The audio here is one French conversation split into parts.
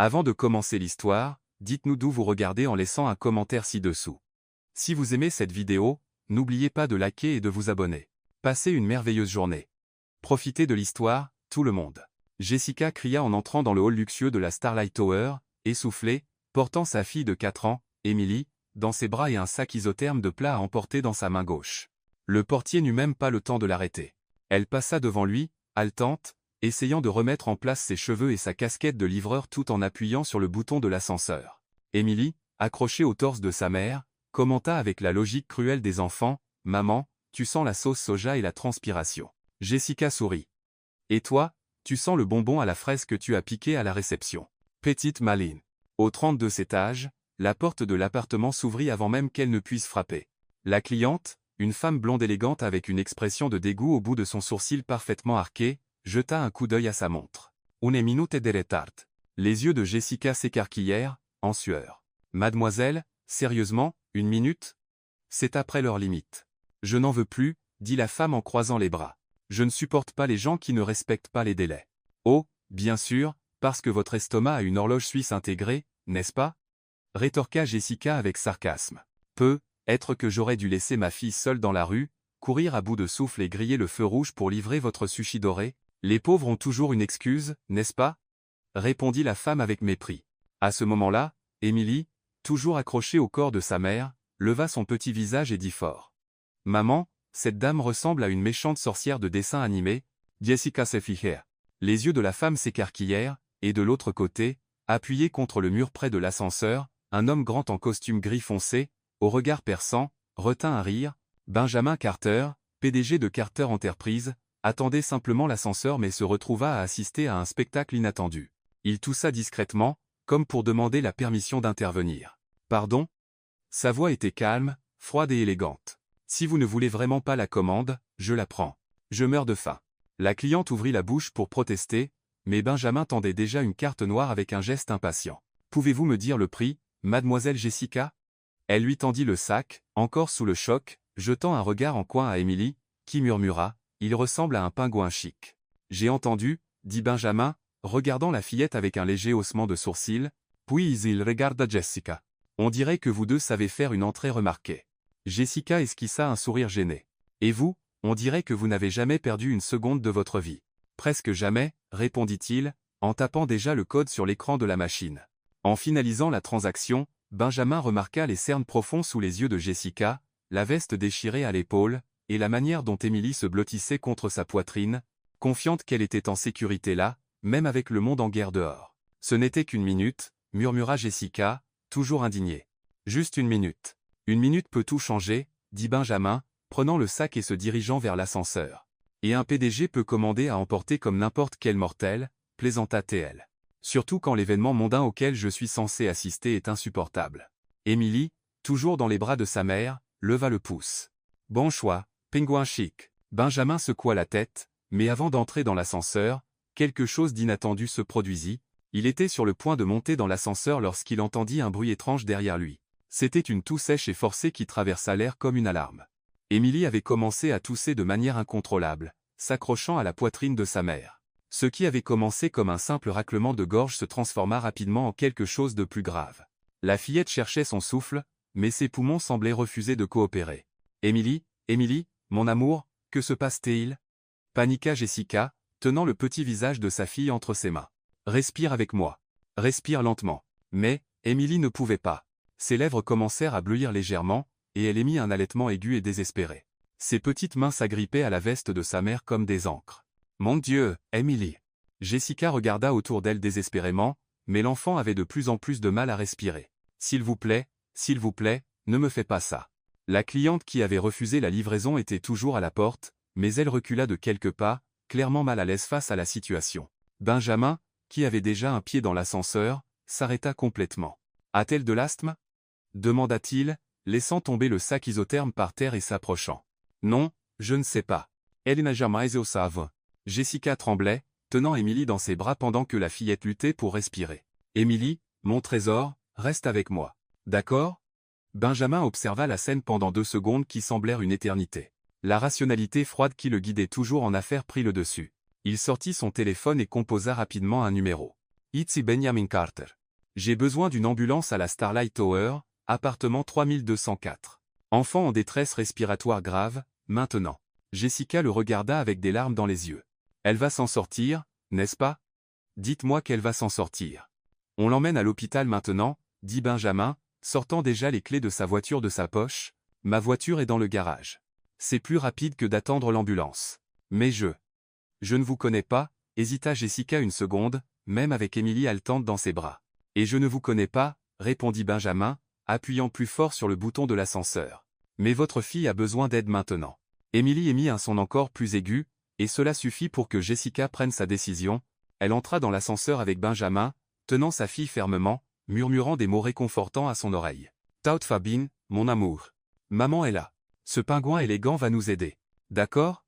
Avant de commencer l'histoire, dites-nous d'où vous regardez en laissant un commentaire ci-dessous. Si vous aimez cette vidéo, n'oubliez pas de liker et de vous abonner. Passez une merveilleuse journée. Profitez de l'histoire, tout le monde. Jessica cria en entrant dans le hall luxueux de la Starlight Tower, essoufflée, portant sa fille de 4 ans, Emily, dans ses bras et un sac isotherme de plat à emporter dans sa main gauche. Le portier n'eut même pas le temps de l'arrêter. Elle passa devant lui, haletante, essayant de remettre en place ses cheveux et sa casquette de livreur tout en appuyant sur le bouton de l'ascenseur. Emily, accrochée au torse de sa mère, commenta avec la logique cruelle des enfants, « Maman, tu sens la sauce soja et la transpiration. » Jessica sourit. « Et toi, tu sens le bonbon à la fraise que tu as piqué à la réception. » Petite maline. Au 32e étage, la porte de l'appartement s'ouvrit avant même qu'elle ne puisse frapper. La cliente, une femme blonde élégante avec une expression de dégoût au bout de son sourcil parfaitement arqué, jeta un coup d'œil à sa montre. « Une minute de retard. » Les yeux de Jessica s'écarquillèrent, en sueur. « Mademoiselle, sérieusement, 1 minute? C'est après leur limite. »« Je n'en veux plus, » dit la femme en croisant les bras. « Je ne supporte pas les gens qui ne respectent pas les délais. »« Oh, bien sûr, parce que votre estomac a une horloge suisse intégrée, n'est-ce pas ?» rétorqua Jessica avec sarcasme. « Peut-être que j'aurais dû laisser ma fille seule dans la rue, courir à bout de souffle et griller le feu rouge pour livrer votre sushi doré. Les pauvres ont toujours une excuse, n'est-ce pas ?» répondit la femme avec mépris. À ce moment-là, Emily, toujours accrochée au corps de sa mère, leva son petit visage et dit fort. « Maman, cette dame ressemble à une méchante sorcière de dessin animé. » Jessica se fija. Les yeux de la femme s'écarquillèrent, et de l'autre côté, appuyé contre le mur près de l'ascenseur, un homme grand en costume gris foncé, au regard perçant, retint un rire. Benjamin Carter, PDG de Carter Enterprise, attendait simplement l'ascenseur mais se retrouva à assister à un spectacle inattendu. Il toussa discrètement, comme pour demander la permission d'intervenir. « Pardon ?» Sa voix était calme, froide et élégante. « Si vous ne voulez vraiment pas la commande, je la prends. Je meurs de faim. » La cliente ouvrit la bouche pour protester, mais Benjamin tendait déjà une carte noire avec un geste impatient. « Pouvez-vous me dire le prix, mademoiselle Jessica ?» Elle lui tendit le sac, encore sous le choc, jetant un regard en coin à Emily, qui murmura. Il ressemble à un pingouin chic. J'ai entendu, dit Benjamin, regardant la fillette avec un léger haussement de sourcils, puis il regarda Jessica. On dirait que vous deux savez faire une entrée remarquée. Jessica esquissa un sourire gêné. Et vous, on dirait que vous n'avez jamais perdu une seconde de votre vie. Presque jamais, répondit-il, en tapant déjà le code sur l'écran de la machine. En finalisant la transaction, Benjamin remarqua les cernes profonds sous les yeux de Jessica, la veste déchirée à l'épaule, et la manière dont Emily se blottissait contre sa poitrine, confiante qu'elle était en sécurité là, même avec le monde en guerre dehors. « Ce n'était qu'1 minute, » murmura Jessica, toujours indignée. « Juste 1 minute. 1 minute peut tout changer, » dit Benjamin, prenant le sac et se dirigeant vers l'ascenseur. « Et un PDG peut commander à emporter comme n'importe quel mortel, » plaisanta-t-elle. « Surtout quand l'événement mondain auquel je suis censé assister est insupportable. » Emily, toujours dans les bras de sa mère, leva le pouce. « Bon choix. Pingouin chic. » Benjamin secoua la tête, mais avant d'entrer dans l'ascenseur, quelque chose d'inattendu se produisit. Il était sur le point de monter dans l'ascenseur lorsqu'il entendit un bruit étrange derrière lui. C'était une toux sèche et forcée qui traversa l'air comme une alarme. Emily avait commencé à tousser de manière incontrôlable, s'accrochant à la poitrine de sa mère. Ce qui avait commencé comme un simple raclement de gorge se transforma rapidement en quelque chose de plus grave. La fillette cherchait son souffle, mais ses poumons semblaient refuser de coopérer. « Emily, Emily, mon amour, que se passe-t-il » paniqua Jessica, tenant le petit visage de sa fille entre ses mains. « Respire avec moi. Respire lentement. » Mais, Emily ne pouvait pas. Ses lèvres commencèrent à bleuir légèrement, et elle émit un halètement aigu et désespéré. Ses petites mains s'agrippaient à la veste de sa mère comme des ancres. « Mon Dieu, Emily !» Jessica regarda autour d'elle désespérément, mais l'enfant avait de plus en plus de mal à respirer. « S'il vous plaît, ne me fais pas ça. » La cliente qui avait refusé la livraison était toujours à la porte, mais elle recula de quelques pas, clairement mal à l'aise face à la situation. Benjamin, qui avait déjà un pied dans l'ascenseur, s'arrêta complètement. « A-t-elle de l'asthme » demanda-t-il, laissant tomber le sac isotherme par terre et s'approchant. « Non, je ne sais pas. Elle n'a jamais au savent. » Jessica tremblait, tenant Emily dans ses bras pendant que la fillette luttait pour respirer. « Emily, mon trésor, reste avec moi. D'accord ?» Benjamin observa la scène pendant 2 secondes qui semblèrent une éternité. La rationalité froide qui le guidait toujours en affaires prit le dessus. Il sortit son téléphone et composa rapidement un numéro. Ici Benjamin Carter. J'ai besoin d'une ambulance à la Starlight Tower, appartement 3204. Enfant en détresse respiratoire grave, maintenant. Jessica le regarda avec des larmes dans les yeux. Elle va s'en sortir, n'est-ce pas? Dites-moi qu'elle va s'en sortir. On l'emmène à l'hôpital maintenant, dit Benjamin, sortant déjà les clés de sa voiture de sa poche. Ma voiture est dans le garage. C'est plus rapide que d'attendre l'ambulance. Mais je ne vous connais pas, hésita Jessica une seconde, même avec Emily haletante dans ses bras. Et je ne vous connais pas, répondit Benjamin, appuyant plus fort sur le bouton de l'ascenseur. Mais votre fille a besoin d'aide maintenant. Emily émit un son encore plus aigu, et cela suffit pour que Jessica prenne sa décision. Elle entra dans l'ascenseur avec Benjamin, tenant sa fille fermement, murmurant des mots réconfortants à son oreille. Tout va bien, mon amour. Maman est là. Ce pingouin élégant va nous aider. D'accord?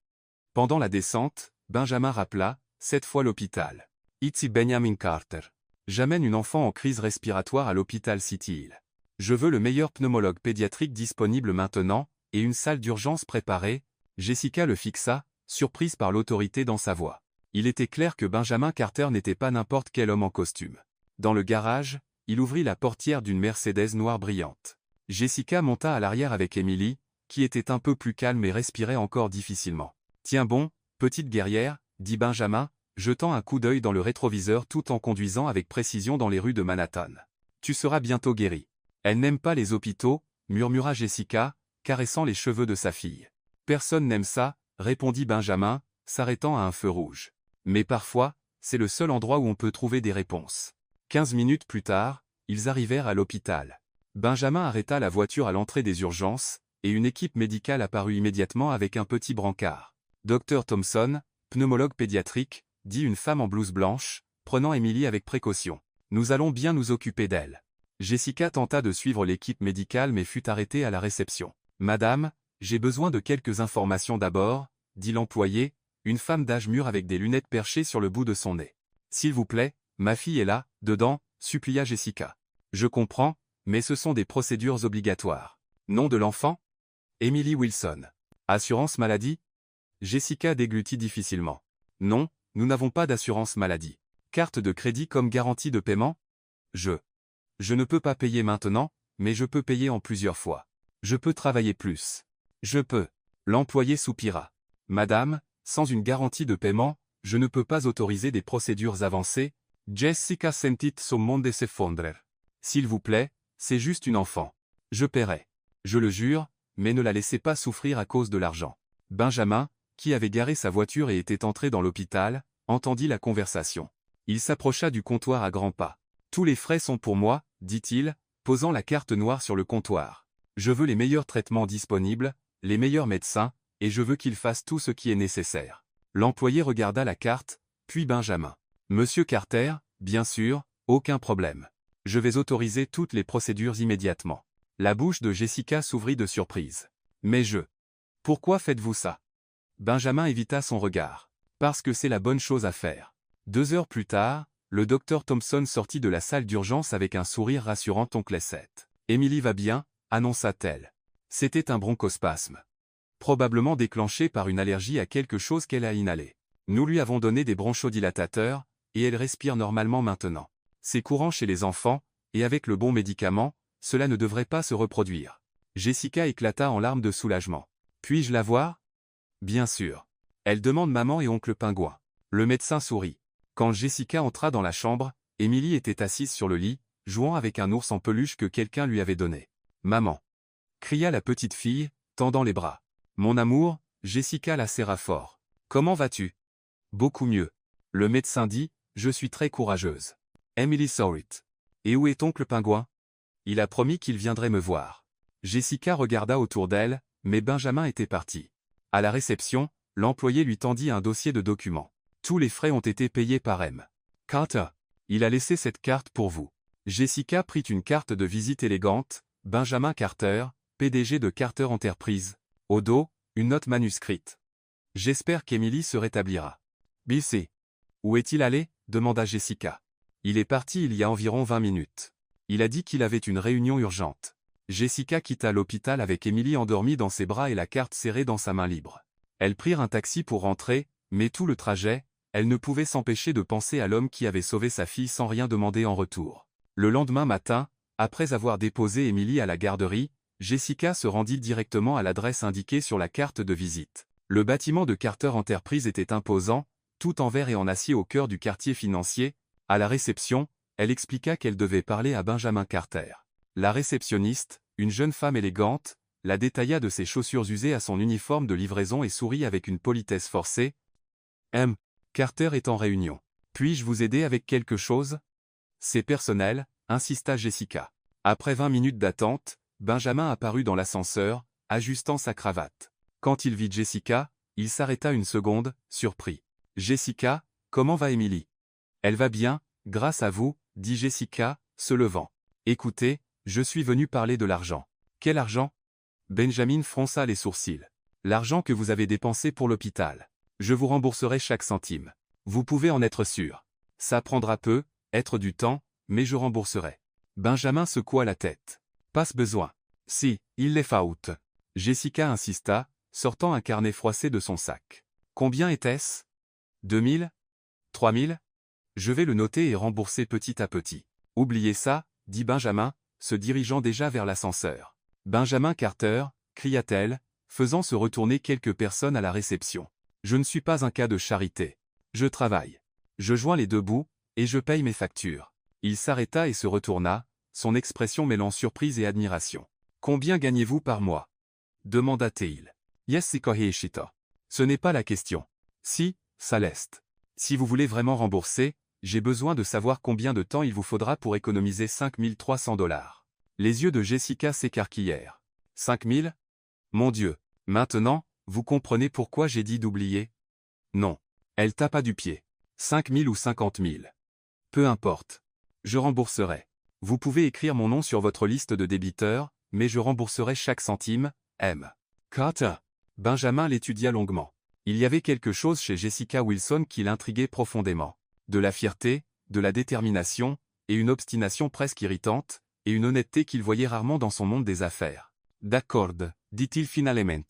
Pendant la descente, Benjamin rappela, cette fois l'hôpital. Ici Benjamin Carter. J'amène une enfant en crise respiratoire à l'hôpital City Hill. Je veux le meilleur pneumologue pédiatrique disponible maintenant, et une salle d'urgence préparée. Jessica le fixa, surprise par l'autorité dans sa voix. Il était clair que Benjamin Carter n'était pas n'importe quel homme en costume. Dans le garage, il ouvrit la portière d'une Mercedes noire brillante. Jessica monta à l'arrière avec Emily, qui était un peu plus calme et respirait encore difficilement. « Tiens bon, petite guerrière, » dit Benjamin, jetant un coup d'œil dans le rétroviseur tout en conduisant avec précision dans les rues de Manhattan. « Tu seras bientôt guérie. » Elle n'aime pas les hôpitaux, murmura Jessica, caressant les cheveux de sa fille. « Personne n'aime ça, » répondit Benjamin, s'arrêtant à un feu rouge. « Mais parfois, c'est le seul endroit où on peut trouver des réponses. » 15 minutes plus tard, ils arrivèrent à l'hôpital. Benjamin arrêta la voiture à l'entrée des urgences, et une équipe médicale apparut immédiatement avec un petit brancard. « Dr Thompson, pneumologue pédiatrique, » dit une femme en blouse blanche, prenant Emily avec précaution. « Nous allons bien nous occuper d'elle. » Jessica tenta de suivre l'équipe médicale mais fut arrêtée à la réception. « Madame, j'ai besoin de quelques informations d'abord, » dit l'employé, une femme d'âge mûr avec des lunettes perchées sur le bout de son nez. « S'il vous plaît, ma fille est là, dedans, » supplia Jessica. « Je comprends, mais ce sont des procédures obligatoires. Nom de l'enfant? Emily Wilson. Assurance maladie? » Jessica déglutit difficilement. « Non, nous n'avons pas d'assurance maladie. Carte de crédit comme garantie de paiement? Je ne peux pas payer maintenant, mais je peux payer en plusieurs fois. Je peux travailler plus. Je peux. » L'employé soupira. « Madame, sans une garantie de paiement, je ne peux pas autoriser des procédures avancées. » Jessica sentit son monde s'effondrer. « S'il vous plaît, c'est juste une enfant. Je paierai. Je le jure, mais ne la laissez pas souffrir à cause de l'argent. » Benjamin, qui avait garé sa voiture et était entré dans l'hôpital, entendit la conversation. Il s'approcha du comptoir à grands pas. « Tous les frais sont pour moi, » dit-il, posant la carte noire sur le comptoir. « Je veux les meilleurs traitements disponibles, les meilleurs médecins, et je veux qu'ils fassent tout ce qui est nécessaire. » L'employé regarda la carte, puis Benjamin. « Monsieur Carter, bien sûr, aucun problème. Je vais autoriser toutes les procédures immédiatement. » La bouche de Jessica s'ouvrit de surprise. « Mais pourquoi faites-vous ça? » Benjamin évita son regard. « Parce que c'est la bonne chose à faire. » 2 heures plus tard, le docteur Thompson sortit de la salle d'urgence avec un sourire rassurant oncle Seth. « Emily va bien, » annonça-t-elle. C'était un bronchospasme. Probablement déclenché par une allergie à quelque chose qu'elle a inhalé. Nous lui avons donné des bronchodilatateurs, et elle respire normalement maintenant. C'est courant chez les enfants, et avec le bon médicament, cela ne devrait pas se reproduire. Jessica éclata en larmes de soulagement. « Puis-je la voir? » « Bien sûr. » Elle demande maman et oncle Pingouin. Le médecin sourit. Quand Jessica entra dans la chambre, Emily était assise sur le lit, jouant avec un ours en peluche que quelqu'un lui avait donné. « Maman !» cria la petite fille, tendant les bras. « Mon amour !» Jessica la serra fort. « Comment vas-tu? » « Beaucoup mieux. » Le médecin dit, « Je suis très courageuse. » Emily sourit. « Et où est oncle Pingouin? » Il a promis qu'il viendrait me voir. Jessica regarda autour d'elle, mais Benjamin était parti. À la réception, l'employé lui tendit un dossier de documents. Tous les frais ont été payés par M. Carter. Il a laissé cette carte pour vous. Jessica prit une carte de visite élégante, Benjamin Carter, PDG de Carter Enterprise. Au dos, une note manuscrite. J'espère qu'Emily se rétablira. BC. Où est-il allé? Demanda Jessica. Il est parti il y a environ 20 minutes. Il a dit qu'il avait une réunion urgente. Jessica quitta l'hôpital avec Emily endormie dans ses bras et la carte serrée dans sa main libre. Elles prirent un taxi pour rentrer, mais tout le trajet, Elle ne pouvait s'empêcher de penser à l'homme qui avait sauvé sa fille sans rien demander en retour. Le lendemain matin, après avoir déposé Emily à la garderie, Jessica se rendit directement à l'adresse indiquée sur la carte de visite. Le bâtiment de Carter Enterprise était imposant, tout en verre et en acier au cœur du quartier financier. À la réception, elle expliqua qu'elle devait parler à Benjamin Carter. La réceptionniste, une jeune femme élégante, la détailla de ses chaussures usées à son uniforme de livraison et sourit avec une politesse forcée. Carter est en réunion. Puis-je vous aider avec quelque chose? C'est personnel, insista Jessica. Après 20 minutes d'attente, Benjamin apparut dans l'ascenseur, ajustant sa cravate. Quand il vit Jessica, il s'arrêta une seconde, surpris. Jessica, comment va Emily? Elle va bien, grâce à vous, dit Jessica, se levant. Écoutez, je suis venu parler de l'argent. Quel argent? Benjamin fronça les sourcils. L'argent que vous avez dépensé pour l'hôpital. Je vous rembourserai chaque centime. Vous pouvez en être sûr. Ça prendra peu, être du temps, mais je rembourserai. Benjamin secoua la tête. Pas besoin. Si, il les faut. Jessica insista, sortant un carnet froissé de son sac. Combien était-ce? 2000? 3000? Je vais le noter et rembourser petit à petit. Oubliez ça, dit Benjamin, se dirigeant déjà vers l'ascenseur. Benjamin Carter, cria-t-elle, faisant se retourner quelques personnes à la réception. Je ne suis pas un cas de charité. Je travaille. Je joins les deux bouts, et je paye mes factures. Il s'arrêta et se retourna, son expression mêlant surprise et admiration. Combien gagnez-vous par mois? Demanda-t-il. Yes, ce n'est pas la question. Si, ça l'est. Si vous voulez vraiment rembourser, j'ai besoin de savoir combien de temps il vous faudra pour économiser 5300 $. Les yeux de Jessica s'écarquillèrent. 5000? Mon Dieu. Maintenant, vous comprenez pourquoi j'ai dit d'oublier? Non. Elle tapa du pied. 5000 ou 50 000. Peu importe. Je rembourserai. Vous pouvez écrire mon nom sur votre liste de débiteurs, mais je rembourserai chaque centime. M. Carter. Benjamin l'étudia longuement. Il y avait quelque chose chez Jessica Wilson qui l'intriguait profondément. De la fierté, de la détermination, et une obstination presque irritante, et une honnêteté qu'il voyait rarement dans son monde des affaires. D'accord, dit-il finalement.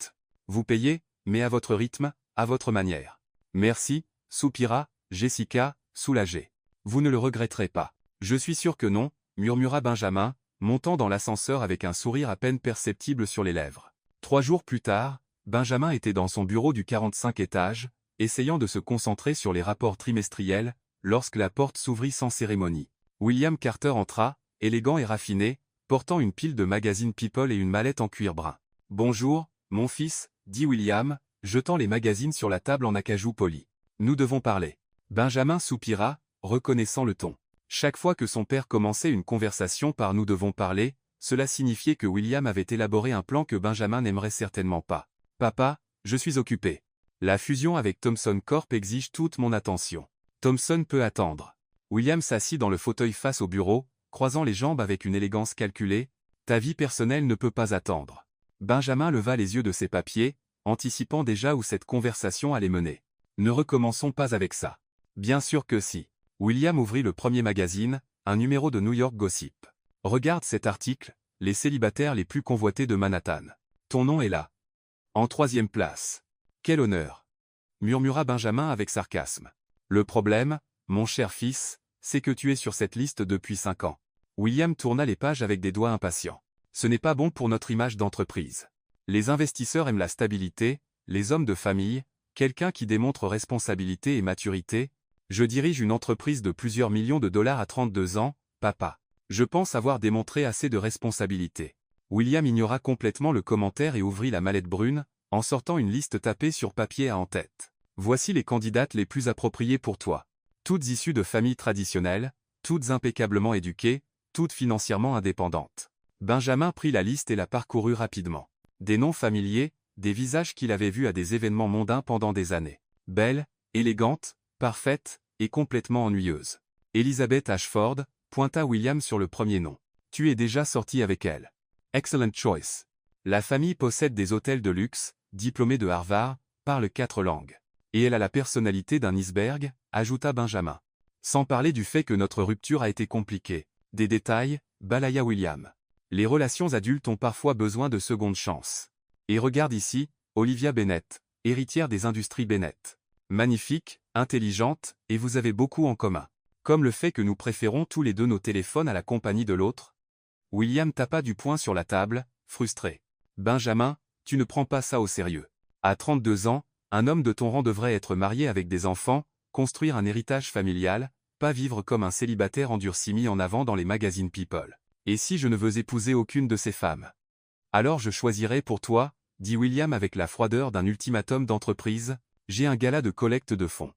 Vous payez, mais à votre rythme, à votre manière. Merci, soupira Jessica, soulagée. Vous ne le regretterez pas. Je suis sûr que non, murmura Benjamin, montant dans l'ascenseur avec un sourire à peine perceptible sur les lèvres. 3 jours plus tard, Benjamin était dans son bureau du 45 étage, essayant de se concentrer sur les rapports trimestriels, lorsque la porte s'ouvrit sans cérémonie. William Carter entra, élégant et raffiné, portant une pile de magazines People et une mallette en cuir brun. « Bonjour, mon fils, » dit William, jetant les magazines sur la table en acajou poli. « Nous devons parler. » Benjamin soupira, reconnaissant le ton. Chaque fois que son père commençait une conversation par « nous devons parler », cela signifiait que William avait élaboré un plan que Benjamin n'aimerait certainement pas. « Papa, je suis occupé. La fusion avec Thomson Corp exige toute mon attention. Thomson peut attendre. » William s'assit dans le fauteuil face au bureau, croisant les jambes avec une élégance calculée. « Ta vie personnelle ne peut pas attendre. » Benjamin leva les yeux de ses papiers, anticipant déjà où cette conversation allait mener. « Ne recommençons pas avec ça. » Bien sûr que si. William ouvrit le premier magazine, un numéro de New York Gossip. « Regarde cet article, les célibataires les plus convoités de Manhattan. Ton nom est là. En 3e place. Quel honneur !» murmura Benjamin avec sarcasme. « Le problème, mon cher fils, c'est que tu es sur cette liste depuis 5 ans. » William tourna les pages avec des doigts impatients. « Ce n'est pas bon pour notre image d'entreprise. Les investisseurs aiment la stabilité, les hommes de famille, quelqu'un qui démontre responsabilité et maturité. Je dirige une entreprise de plusieurs millions de dollars à 32 ans, papa. Je pense avoir démontré assez de responsabilité. » William ignora complètement le commentaire et ouvrit la mallette brune, en sortant une liste tapée sur papier à en-tête. « Voici les candidates les plus appropriées pour toi. Toutes issues de familles traditionnelles, toutes impeccablement éduquées, toutes financièrement indépendantes. » Benjamin prit la liste et la parcourut rapidement. Des noms familiers, des visages qu'il avait vus à des événements mondains pendant des années. Belle, élégante, parfaite, et complètement ennuyeuse. Elizabeth Ashford, pointa William sur le premier nom. Tu es déjà sorti avec elle. Excellent choice. La famille possède des hôtels de luxe, diplômée de Harvard, parle 4 langues. Et elle a la personnalité d'un iceberg, ajouta Benjamin. Sans parler du fait que notre rupture a été compliquée. Des détails, balaya William. Les relations adultes ont parfois besoin de secondes chances. Et regarde ici, Olivia Bennett, héritière des industries Bennett. magnifique, intelligente, et vous avez beaucoup en commun. Comme le fait que nous préférons tous les deux nos téléphones à la compagnie de l'autre. William tapa du poing sur la table, frustré. Benjamin, tu ne prends pas ça au sérieux. À 32 ans, un homme de ton rang devrait être marié avec des enfants, construire un héritage familial, pas vivre comme un célibataire endurci mis en avant dans les magazines People. Et si je ne veux épouser aucune de ces femmes? Alors je choisirai pour toi, dit William avec la froideur d'un ultimatum d'entreprise, j'ai un gala de collecte de fonds.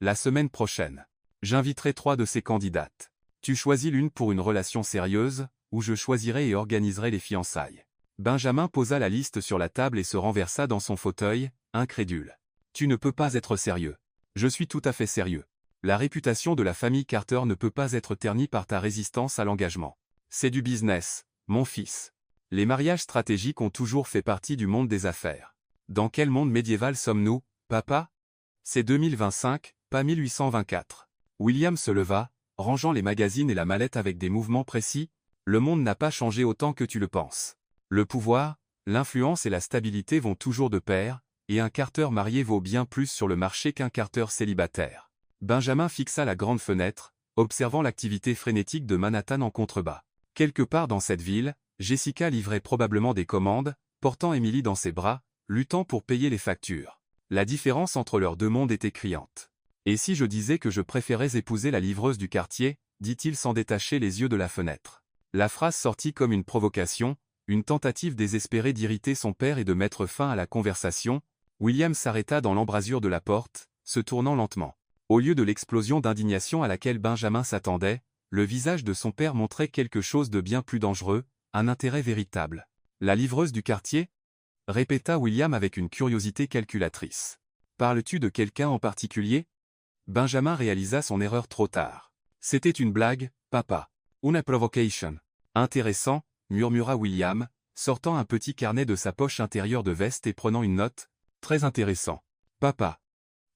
La semaine prochaine. J'inviterai 3 de ces candidates. Tu choisis l'une pour une relation sérieuse, ou je choisirai et organiserai les fiançailles. Benjamin posa la liste sur la table et se renversa dans son fauteuil, incrédule. Tu ne peux pas être sérieux. Je suis tout à fait sérieux. La réputation de la famille Carter ne peut pas être ternie par ta résistance à l'engagement. C'est du business, mon fils. Les mariages stratégiques ont toujours fait partie du monde des affaires. Dans quel monde médiéval sommes-nous, papa? C'est 2025, pas 1824. William se leva, rangeant les magazines et la mallette avec des mouvements précis. Le monde n'a pas changé autant que tu le penses. Le pouvoir, l'influence et la stabilité vont toujours de pair, et un Carter marié vaut bien plus sur le marché qu'un Carter célibataire. Benjamin fixa la grande fenêtre, observant l'activité frénétique de Manhattan en contrebas. Quelque part dans cette ville, Jessica livrait probablement des commandes, portant Emily dans ses bras, luttant pour payer les factures. La différence entre leurs deux mondes était criante. Et si je disais que je préférais épouser la livreuse du quartier, dit-il sans détacher les yeux de la fenêtre. La phrase sortit comme une provocation, une tentative désespérée d'irriter son père et de mettre fin à la conversation. William s'arrêta dans l'embrasure de la porte, se tournant lentement. Au lieu de l'explosion d'indignation à laquelle Benjamin s'attendait, le visage de son père montrait quelque chose de bien plus dangereux, un intérêt véritable. La livreuse du quartier? Répéta William avec une curiosité calculatrice. Parles-tu de quelqu'un en particulier? Benjamin réalisa son erreur trop tard. C'était une blague, papa. Una provocation. Intéressant, murmura William, sortant un petit carnet de sa poche intérieure de veste et prenant une note. Très intéressant. Papa.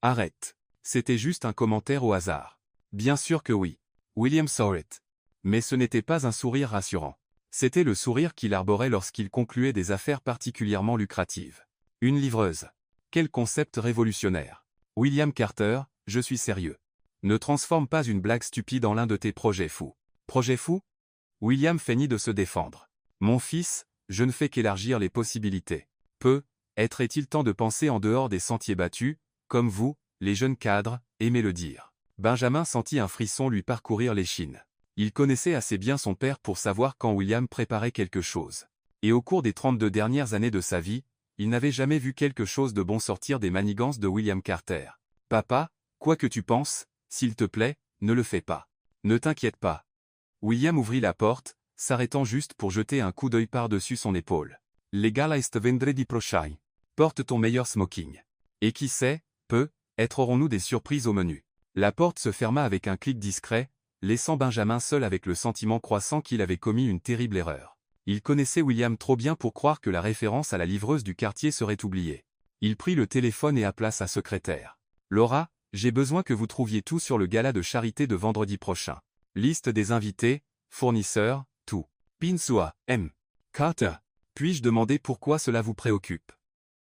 Arrête. C'était juste un commentaire au hasard. Bien sûr que oui. William saw it. Mais ce n'était pas un sourire rassurant. C'était le sourire qu'il arborait lorsqu'il concluait des affaires particulièrement lucratives. Une livreuse. Quel concept révolutionnaire. William Carter, je suis sérieux. Ne transforme pas une blague stupide en l'un de tes projets fous. Projet fou? William feignit de se défendre. Mon fils, je ne fais qu'élargir les possibilités. Est-il temps de penser en dehors des sentiers battus, comme vous, les jeunes cadres, aimez le dire. Benjamin sentit un frisson lui parcourir l'échine. Il connaissait assez bien son père pour savoir quand William préparait quelque chose. Et au cours des 32 dernières années de sa vie, il n'avait jamais vu quelque chose de bon sortir des manigances de William Carter. Papa, quoi que tu penses, s'il te plaît, ne le fais pas. Ne t'inquiète pas. William ouvrit la porte, s'arrêtant juste pour jeter un coup d'œil par-dessus son épaule. Les gala est vendredi prochain. Porte ton meilleur smoking. Et qui sait, peut-être aurons-nous des surprises au menu. La porte se ferma avec un clic discret, laissant Benjamin seul avec le sentiment croissant qu'il avait commis une terrible erreur. Il connaissait William trop bien pour croire que la référence à la livreuse du quartier serait oubliée. Il prit le téléphone et appela sa secrétaire. Laura, j'ai besoin que vous trouviez tout sur le gala de charité de vendredi prochain. Liste des invités, fournisseurs, tout. Pinsua, M. Carter. Puis-je demander pourquoi cela vous préoccupe?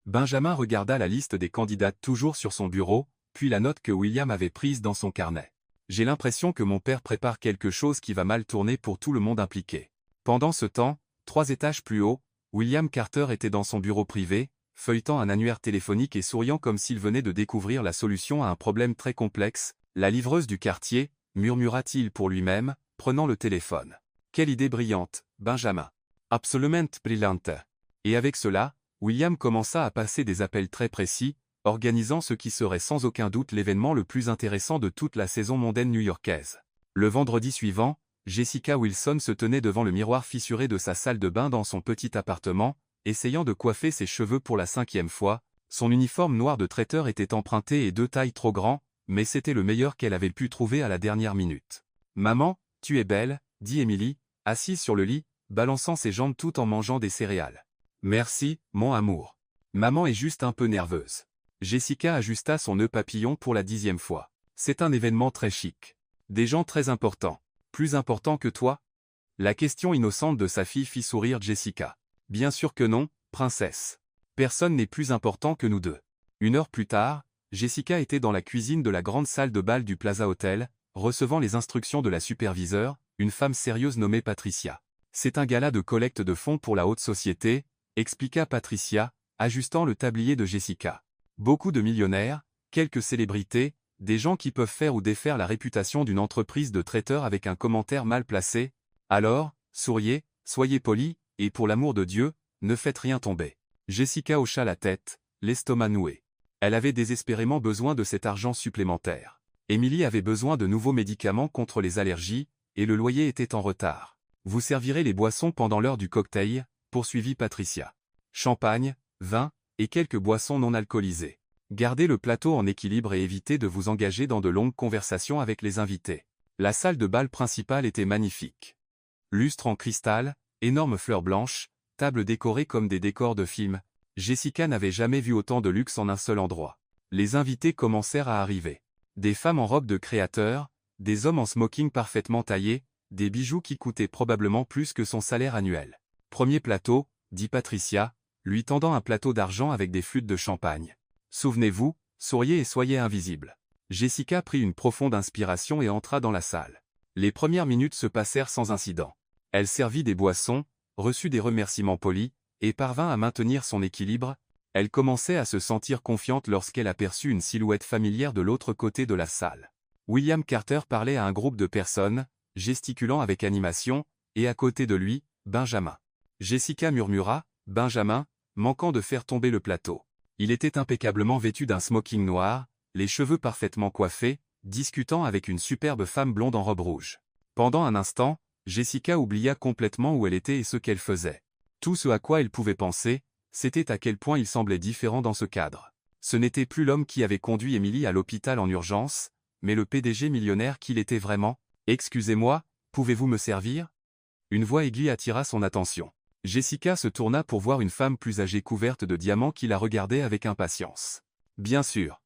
Benjamin regarda la liste des candidates toujours sur son bureau, puis la note que William avait prise dans son carnet. J'ai l'impression que mon père prépare quelque chose qui va mal tourner pour tout le monde impliqué. Pendant ce temps, 3 étages plus haut, William Carter était dans son bureau privé, feuilletant un annuaire téléphonique et souriant comme s'il venait de découvrir la solution à un problème très complexe. La livreuse du quartier, murmura-t-il pour lui-même, prenant le téléphone. Quelle idée brillante, Benjamin. Absolument brillante. Et avec cela, William commença à passer des appels très précis, organisant ce qui serait sans aucun doute l'événement le plus intéressant de toute la saison mondaine new-yorkaise. Le vendredi suivant, Jessica Wilson se tenait devant le miroir fissuré de sa salle de bain dans son petit appartement, essayant de coiffer ses cheveux pour la 5e fois. Son uniforme noir de traiteur était emprunté et 2 tailles trop grand, mais c'était le meilleur qu'elle avait pu trouver à la dernière minute. « Maman, tu es belle », dit Emily, assise sur le lit, balançant ses jambes tout en mangeant des céréales. « Merci, mon amour. Maman est juste un peu nerveuse. » Jessica ajusta son nœud papillon pour la 10e fois. « C'est un événement très chic. Des gens très importants. Plus importants que toi ?» La question innocente de sa fille fit sourire Jessica. « Bien sûr que non, princesse. Personne n'est plus important que nous deux. » 1 heure plus tard, Jessica était dans la cuisine de la grande salle de bal du Plaza Hotel, recevant les instructions de la superviseure, une femme sérieuse nommée Patricia. C'est un gala de collecte de fonds pour la haute société, expliqua Patricia, ajustant le tablier de Jessica. Beaucoup de millionnaires, quelques célébrités, des gens qui peuvent faire ou défaire la réputation d'une entreprise de traiteur avec un commentaire mal placé. Alors, souriez, soyez polis, et pour l'amour de Dieu, ne faites rien tomber. Jessica hocha la tête, l'estomac noué. Elle avait désespérément besoin de cet argent supplémentaire. Émilie avait besoin de nouveaux médicaments contre les allergies, et le loyer était en retard. Vous servirez les boissons pendant l'heure du cocktail, poursuivit Patricia. Champagne, vin, et quelques boissons non alcoolisées. Gardez le plateau en équilibre et évitez de vous engager dans de longues conversations avec les invités. La salle de bal principale était magnifique. Lustre en cristal, énormes fleurs blanches, tables décorées comme des décors de films. Jessica n'avait jamais vu autant de luxe en un seul endroit. Les invités commencèrent à arriver. Des femmes en robe de créateur, des hommes en smoking parfaitement taillés, des bijoux qui coûtaient probablement plus que son salaire annuel. Premier plateau, dit Patricia, lui tendant un plateau d'argent avec des flûtes de champagne. Souvenez-vous, souriez et soyez invisible. Jessica prit une profonde inspiration et entra dans la salle. Les premières minutes se passèrent sans incident. Elle servit des boissons, reçut des remerciements polis, et parvint à maintenir son équilibre. Elle commençait à se sentir confiante lorsqu'elle aperçut une silhouette familière de l'autre côté de la salle. William Carter parlait à un groupe de personnes, gesticulant avec animation, et à côté de lui, Benjamin. Jessica murmura, « Benjamin », manquant de faire tomber le plateau. Il était impeccablement vêtu d'un smoking noir, les cheveux parfaitement coiffés, discutant avec une superbe femme blonde en robe rouge. Pendant un instant, Jessica oublia complètement où elle était et ce qu'elle faisait. Tout ce à quoi elle pouvait penser, c'était à quel point il semblait différent dans ce cadre. Ce n'était plus l'homme qui avait conduit Émilie à l'hôpital en urgence, mais le PDG millionnaire qu'il était vraiment. « Excusez-moi, pouvez-vous me servir ?» Une voix aiguë attira son attention. Jessica se tourna pour voir une femme plus âgée couverte de diamants qui la regardait avec impatience. « Bien sûr.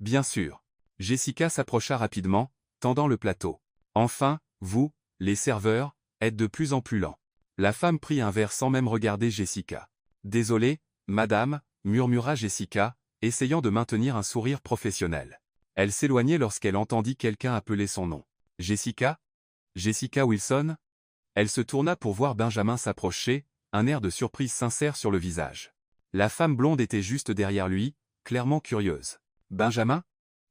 Bien sûr. » Jessica s'approcha rapidement, tendant le plateau. « Enfin, vous, les serveurs, êtes de plus en plus lents. » La femme prit un verre sans même regarder Jessica. « Désolée, madame », murmura Jessica, essayant de maintenir un sourire professionnel. Elle s'éloignait lorsqu'elle entendit quelqu'un appeler son nom. « Jessica ? Jessica Wilson ?» Elle se tourna pour voir Benjamin s'approcher, un air de surprise sincère sur le visage. La femme blonde était juste derrière lui, clairement curieuse. « Benjamin ?»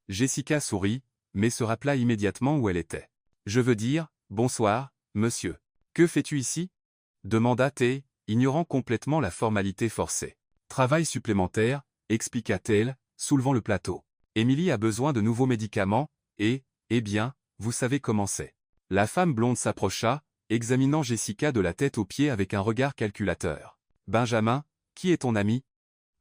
Jessica sourit, mais se rappela immédiatement où elle était. « Je veux dire, bonsoir, monsieur. Que fais-tu ici ?» demanda-t-elle, ignorant complètement la formalité forcée. « Travail supplémentaire », expliqua-t-elle, soulevant le plateau. « Émilie a besoin de nouveaux médicaments, et, eh bien, vous savez comment c'est. » La femme blonde s'approcha, examinant Jessica de la tête aux pieds avec un regard calculateur. « Benjamin, qui est ton ami ?»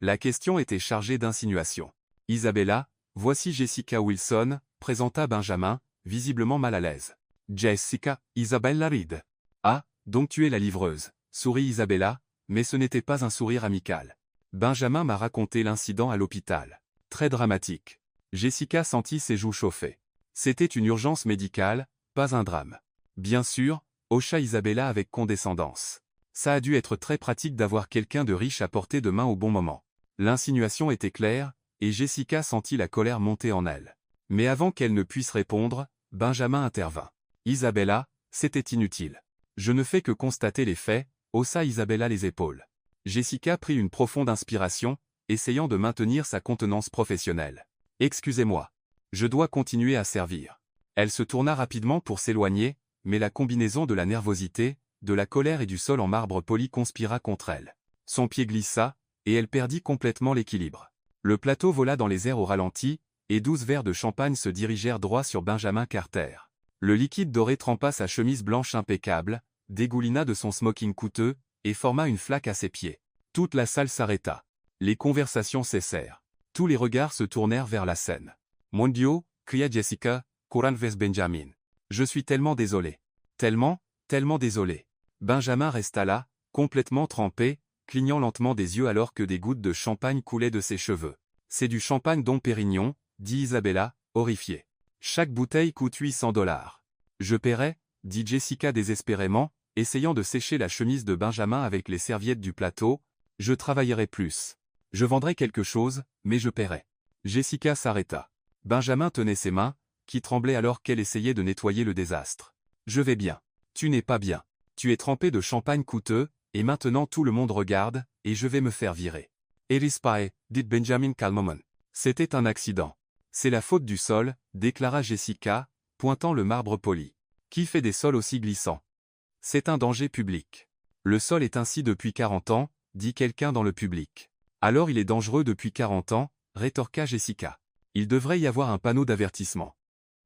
La question était chargée d'insinuation. « Isabella, voici Jessica Wilson », présenta Benjamin, visiblement mal à l'aise. « Jessica, Isabella Reed. Ah, donc tu es la livreuse, » sourit Isabella, mais ce n'était pas un sourire amical. Benjamin m'a raconté l'incident à l'hôpital. Très dramatique. Jessica sentit ses joues chauffer. C'était une urgence médicale, pas un drame. Bien sûr, hocha Isabella avec condescendance. Ça a dû être très pratique d'avoir quelqu'un de riche à portée de main au bon moment. L'insinuation était claire, et Jessica sentit la colère monter en elle. Mais avant qu'elle ne puisse répondre, Benjamin intervint. Isabella, c'était inutile. Je ne fais que constater les faits, haussa Isabella les épaules. Jessica prit une profonde inspiration, essayant de maintenir sa contenance professionnelle. Excusez-moi. Je dois continuer à servir. Elle se tourna rapidement pour s'éloigner, mais la combinaison de la nervosité, de la colère et du sol en marbre poli conspira contre elle. Son pied glissa, et elle perdit complètement l'équilibre. Le plateau vola dans les airs au ralenti, et 12 verres de champagne se dirigèrent droit sur Benjamin Carter. Le liquide doré trempa sa chemise blanche impeccable, dégoulina de son smoking coûteux, et forma une flaque à ses pieds. Toute la salle s'arrêta. Les conversations cessèrent. Tous les regards se tournèrent vers la scène. « Mon Dieu » cria Jessica, courant vers Benjamin. « Je suis tellement désolé. Tellement, tellement désolé. » Benjamin resta là, complètement trempé, clignant lentement des yeux alors que des gouttes de champagne coulaient de ses cheveux. « C'est du champagne Dom Pérignon » dit Isabella, horrifiée. « Chaque bouteille coûte $800. Je paierai, dit Jessica désespérément, essayant de sécher la chemise de Benjamin avec les serviettes du plateau. Je travaillerai plus. Je vendrai quelque chose, mais je paierai. Jessica s'arrêta. Benjamin tenait ses mains, qui tremblaient alors qu'elle essayait de nettoyer le désastre. Je vais bien. Tu n'es pas bien. Tu es trempé de champagne coûteux, et maintenant tout le monde regarde, et je vais me faire virer. Erispae, dit Benjamin calmement. C'était un accident. C'est la faute du sol, déclara Jessica, pointant le marbre poli. Qui fait des sols aussi glissants? C'est un danger public. Le sol est ainsi depuis 40 ans, dit quelqu'un dans le public. Alors il est dangereux depuis 40 ans, rétorqua Jessica. Il devrait y avoir un panneau d'avertissement.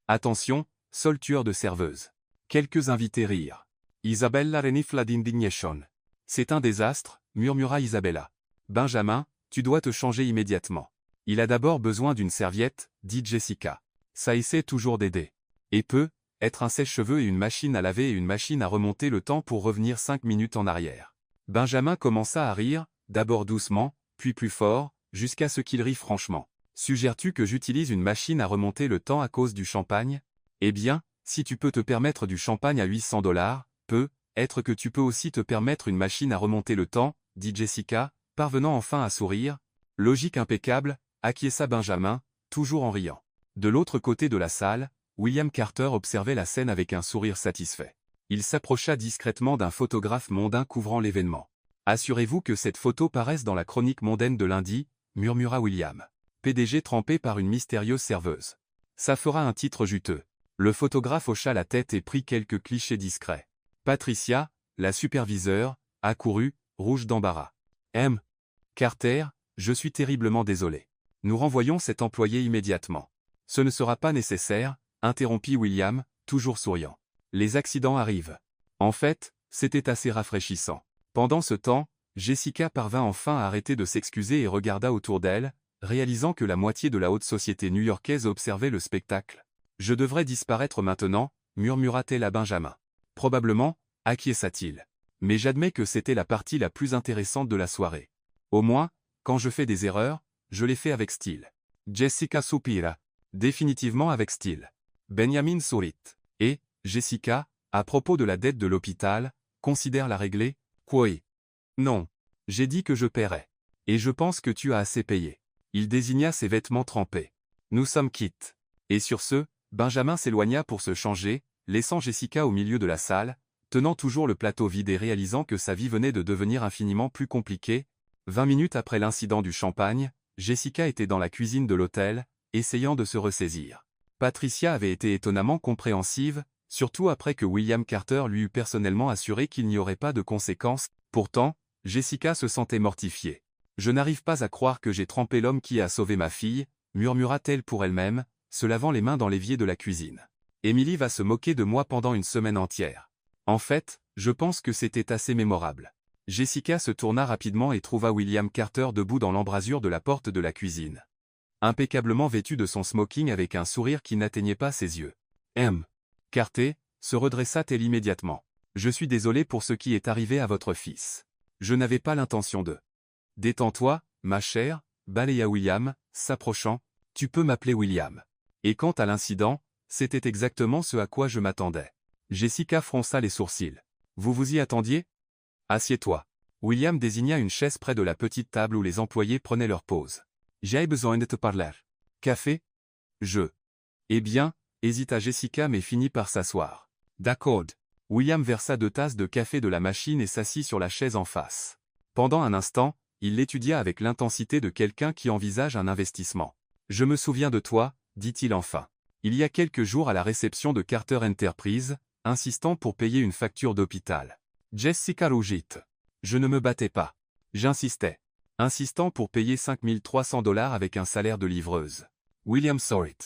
Attention, sol tueur de serveuses. Quelques invités rirent. Isabella renifla d'indignation. C'est un désastre, murmura Isabella. Benjamin, tu dois te changer immédiatement. Il a d'abord besoin d'une serviette, dit Jessica. Ça essaie toujours d'aider. Et peut être un sèche-cheveux et une machine à laver et une machine à remonter le temps pour revenir 5 minutes en arrière. Benjamin commença à rire, d'abord doucement, puis plus fort, jusqu'à ce qu'il rit franchement. Suggères-tu que j'utilise une machine à remonter le temps à cause du champagne? Eh bien, si tu peux te permettre du champagne à 800 $, peut-être que tu peux aussi te permettre une machine à remonter le temps, dit Jessica, parvenant enfin à sourire. Logique impeccable, acquiesça Benjamin, toujours en riant. De l'autre côté de la salle, William Carter observait la scène avec un sourire satisfait. Il s'approcha discrètement d'un photographe mondain couvrant l'événement. « Assurez-vous que cette photo paraisse dans la chronique mondaine de lundi, » murmura William. PDG trempé par une mystérieuse serveuse. Ça fera un titre juteux. Le photographe hocha la tête et prit quelques clichés discrets. Patricia, la superviseure, accourut, rouge d'embarras. M. Carter, je suis terriblement désolé. Nous renvoyons cet employé immédiatement. Ce ne sera pas nécessaire, interrompit William, toujours souriant. Les accidents arrivent. En fait, c'était assez rafraîchissant. Pendant ce temps, Jessica parvint enfin à arrêter de s'excuser et regarda autour d'elle, réalisant que la moitié de la haute société new-yorkaise observait le spectacle. « Je devrais disparaître maintenant, » murmura-t-elle à Benjamin. Probablement, acquiesça-t-il. Mais j'admets que c'était la partie la plus intéressante de la soirée. Au moins, quand je fais des erreurs, je les fais avec style. Jessica soupira. Définitivement avec style. Benjamin sourit. Et, Jessica, à propos de la dette de l'hôpital, considère la régler? Quoi? Non. J'ai dit que je paierais. Et je pense que tu as assez payé. Il désigna ses vêtements trempés. Nous sommes quittes. Et sur ce, Benjamin s'éloigna pour se changer, laissant Jessica au milieu de la salle, tenant toujours le plateau vide et réalisant que sa vie venait de devenir infiniment plus compliquée. 20 minutes après l'incident du champagne, Jessica était dans la cuisine de l'hôtel, essayant de se ressaisir. Patricia avait été étonnamment compréhensive, surtout après que William Carter lui eût personnellement assuré qu'il n'y aurait pas de conséquences. Pourtant, Jessica se sentait mortifiée. « Je n'arrive pas à croire que j'ai trempé l'homme qui a sauvé ma fille », murmura-t-elle pour elle-même, se lavant les mains dans l'évier de la cuisine. « Emily va se moquer de moi pendant une semaine entière. En fait, je pense que c'était assez mémorable. » Jessica se tourna rapidement et trouva William Carter debout dans l'embrasure de la porte de la cuisine. Impeccablement vêtu de son smoking avec un sourire qui n'atteignait pas ses yeux. « M. Carter, se redressa-t-elle immédiatement. Je suis désolé pour ce qui est arrivé à votre fils. Je n'avais pas l'intention de... Détends-toi, ma chère, balaya William, s'approchant. Tu peux m'appeler William. Et quant à l'incident, c'était exactement ce à quoi je m'attendais. Jessica fronça les sourcils. Vous vous y attendiez? Assieds-toi. William désigna une chaise près de la petite table où les employés prenaient leur pause. J'ai besoin de te parler. Café? Je. Eh bien, hésita Jessica mais finit par s'asseoir. D'accord. William versa 2 tasses de café de la machine et s'assit sur la chaise en face. Pendant un instant, il l'étudia avec l'intensité de quelqu'un qui envisage un investissement. Je me souviens de toi, dit-il enfin. Il y a quelques jours à la réception de Carter Enterprise, insistant pour payer une facture d'hôpital. Jessica rougit. Je ne me battais pas. J'insistais. Insistant pour payer 5 300 $ avec un salaire de livreuse. William Sorrit.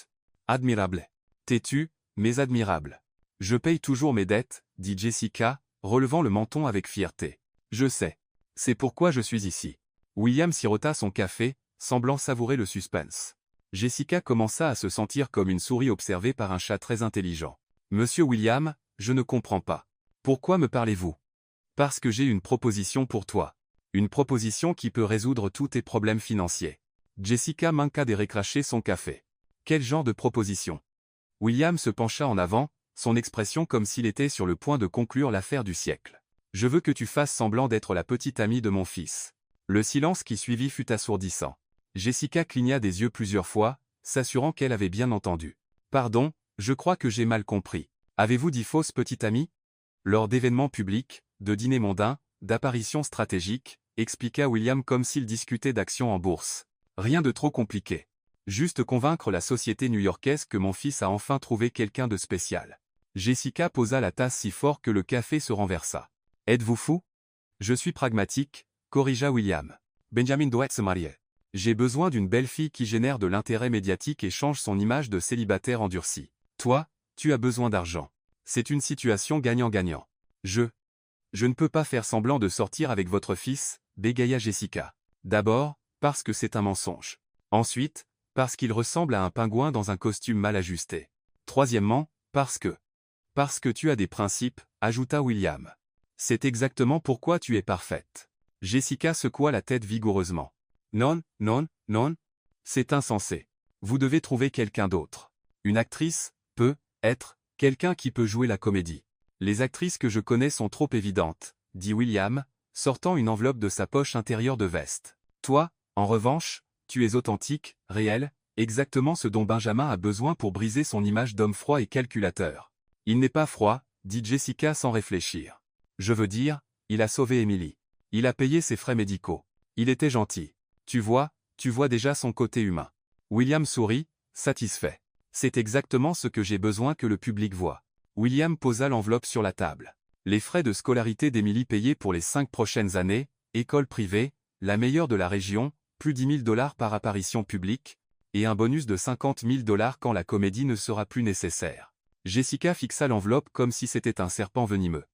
Admirable. Têtu, mais admirable. Je paye toujours mes dettes, dit Jessica, relevant le menton avec fierté. Je sais. C'est pourquoi je suis ici. William sirota son café, semblant savourer le suspense. Jessica commença à se sentir comme une souris observée par un chat très intelligent. Monsieur William, je ne comprends pas. Pourquoi me parlez-vous? Parce que j'ai une proposition pour toi. Une proposition qui peut résoudre tous tes problèmes financiers. Jessica manqua de recracher son café. Quel genre de proposition? William se pencha en avant, son expression comme s'il était sur le point de conclure l'affaire du siècle. Je veux que tu fasses semblant d'être la petite amie de mon fils. Le silence qui suivit fut assourdissant. Jessica cligna des yeux plusieurs fois, s'assurant qu'elle avait bien entendu. Pardon, je crois que j'ai mal compris. Avez-vous dit fausse petite amie? Lors d'événements publics, de dîners mondains, d'apparitions stratégiques, expliqua William comme s'il discutait d'actions en bourse. Rien de trop compliqué. Juste convaincre la société new-yorkaise que mon fils a enfin trouvé quelqu'un de spécial. Jessica posa la tasse si fort que le café se renversa. Êtes-vous fou? Je suis pragmatique, corrigea William. Benjamin doit se marier. J'ai besoin d'une belle fille qui génère de l'intérêt médiatique et change son image de célibataire endurci. Toi, tu as besoin d'argent. C'est une situation gagnant-gagnant. Je ne peux pas faire semblant de sortir avec votre fils, bégaya Jessica. D'abord, parce que c'est un mensonge. Ensuite, parce qu'il ressemble à un pingouin dans un costume mal ajusté. Troisièmement, parce que tu as des principes, ajouta William. C'est exactement pourquoi tu es parfaite. Jessica secoua la tête vigoureusement. Non, non, non. C'est insensé. Vous devez trouver quelqu'un d'autre. Une actrice peut être quelqu'un qui peut jouer la comédie. Les actrices que je connais sont trop évidentes, dit William, sortant une enveloppe de sa poche intérieure de veste. Toi, en revanche, tu es authentique, réel, exactement ce dont Benjamin a besoin pour briser son image d'homme froid et calculateur. Il n'est pas froid, dit Jessica sans réfléchir. Je veux dire, il a sauvé Emily. Il a payé ses frais médicaux. Il était gentil. Tu vois déjà son côté humain. William sourit, satisfait. C'est exactement ce que j'ai besoin que le public voie. William posa l'enveloppe sur la table. Les frais de scolarité d'Emily payés pour les 5 prochaines années, école privée, la meilleure de la région, plus 10 000 $ par apparition publique, et un bonus de 50 000 $ quand la comédie ne sera plus nécessaire. Jessica fixa l'enveloppe comme si c'était un serpent venimeux.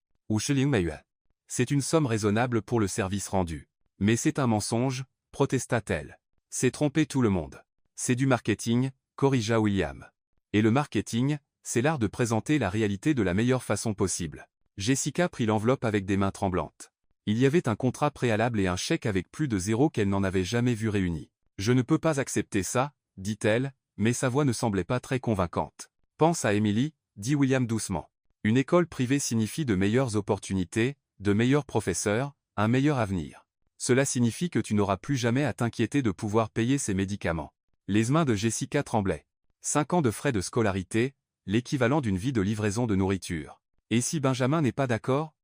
C'est une somme raisonnable pour le service rendu. Mais c'est un mensonge, protesta-t-elle. C'est tromper tout le monde. C'est du marketing, corrigea William. Et le marketing, c'est l'art de présenter la réalité de la meilleure façon possible. Jessica prit l'enveloppe avec des mains tremblantes. Il y avait un contrat préalable et un chèque avec plus de zéro qu'elle n'en avait jamais vu réunis. Je ne peux pas accepter ça, dit-elle, mais sa voix ne semblait pas très convaincante. Pense à Emily, dit William doucement. Une école privée signifie de meilleures opportunités, de meilleurs professeurs, un meilleur avenir. Cela signifie que tu n'auras plus jamais à t'inquiéter de pouvoir payer ses médicaments. Les mains de Jessica tremblaient. 5 ans de frais de scolarité, l'équivalent d'une vie de livraison de nourriture. Et si Benjamin n'est pas d'accord?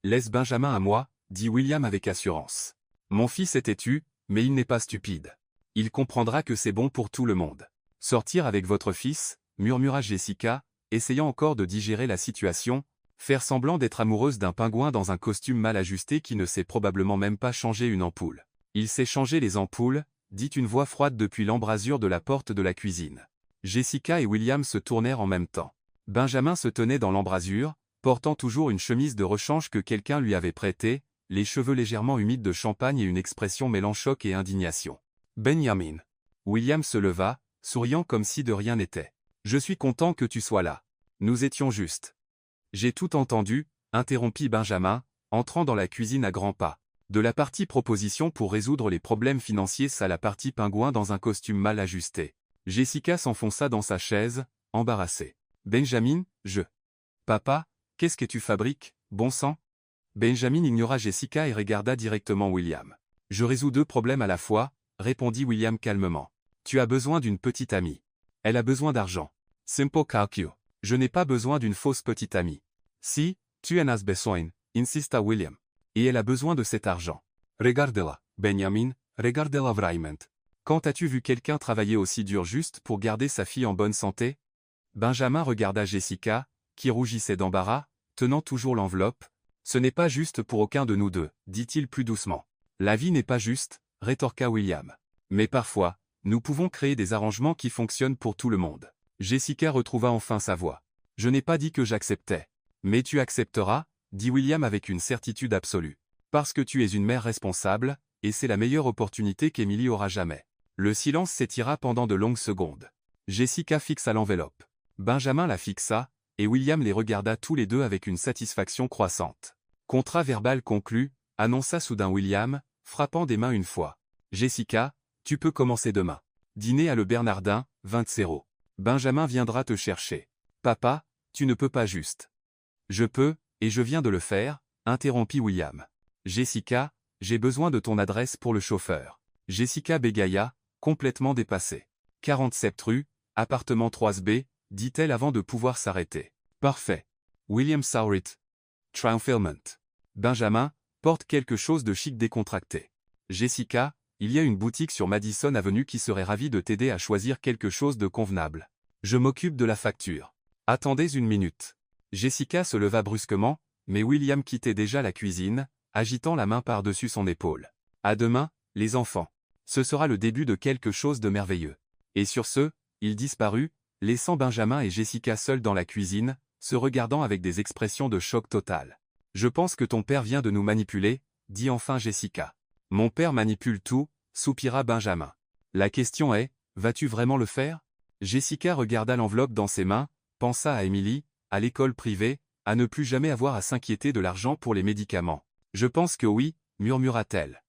Laisse Benjamin à moi, dit William avec assurance. Mon fils est têtu, mais il n'est pas stupide. Il comprendra que c'est bon pour tout le monde. Sortir avec votre fils, murmura Jessica, essayant encore de digérer la situation, faire semblant d'être amoureuse d'un pingouin dans un costume mal ajusté qui ne sait probablement même pas changer une ampoule. Il sait changer les ampoules, dit une voix froide depuis l'embrasure de la porte de la cuisine. Jessica et William se tournèrent en même temps. Benjamin se tenait dans l'embrasure, portant toujours une chemise de rechange que quelqu'un lui avait prêtée, les cheveux légèrement humides de champagne et une expression mêlant choc et indignation. Benjamin. William se leva, souriant comme si de rien n'était. Je suis content que tu sois là. Nous étions justes. J'ai tout entendu, interrompit Benjamin, entrant dans la cuisine à grands pas. De la partie proposition pour résoudre les problèmes financiers à la partie pingouin dans un costume mal ajusté. Jessica s'enfonça dans sa chaise, embarrassée. Benjamin, Papa, qu'est-ce que tu fabriques, bon sang? Benjamin ignora Jessica et regarda directement William. Je résous 2 problèmes à la fois, répondit William calmement. Tu as besoin d'une petite amie. Elle a besoin d'argent. Simple calcul. Je n'ai pas besoin d'une fausse petite amie. Si, tu en as besoin, insista William. Et elle a besoin de cet argent. Regarde-la, Benjamin, regarde-la vraiment. Quand as-tu vu quelqu'un travailler aussi dur juste pour garder sa fille en bonne santé? Benjamin regarda Jessica, qui rougissait d'embarras, tenant toujours l'enveloppe. Ce n'est pas juste pour aucun de nous deux, dit-il plus doucement. La vie n'est pas juste, rétorqua William. Mais parfois, nous pouvons créer des arrangements qui fonctionnent pour tout le monde. Jessica retrouva enfin sa voix. Je n'ai pas dit que j'acceptais. Mais tu accepteras, dit William avec une certitude absolue. Parce que tu es une mère responsable, et c'est la meilleure opportunité qu'Emily aura jamais. Le silence s'étira pendant de longues secondes. Jessica fixa l'enveloppe. Benjamin la fixa, et William les regarda tous les deux avec une satisfaction croissante. Contrat verbal conclu, annonça soudain William, frappant des mains une fois. Jessica, tu peux commencer demain. Dîner à Le Bernardin, 20 €. Benjamin viendra te chercher. Papa, tu ne peux pas juste. Je peux, et je viens de le faire, interrompit William. Jessica, j'ai besoin de ton adresse pour le chauffeur. Jessica bégaya, complètement dépassée. 47 rue, appartement 3B, dit-elle avant de pouvoir s'arrêter. Parfait. William Saurit. Triumphant. Benjamin, porte quelque chose de chic décontracté. Jessica, il y a une boutique sur Madison Avenue qui serait ravie de t'aider à choisir quelque chose de convenable. Je m'occupe de la facture. Attendez une minute. Jessica se leva brusquement, mais William quittait déjà la cuisine, agitant la main par-dessus son épaule. À demain, les enfants. Ce sera le début de quelque chose de merveilleux. Et sur ce, il disparut, laissant Benjamin et Jessica seuls dans la cuisine, se regardant avec des expressions de choc total. Je pense que ton père vient de nous manipuler, dit enfin Jessica. Mon père manipule tout, soupira Benjamin. La question est, vas-tu vraiment le faire? Jessica regarda l'enveloppe dans ses mains, pensa à Emily, à l'école privée, à ne plus jamais avoir à s'inquiéter de l'argent pour les médicaments. Je pense que oui, murmura-t-elle.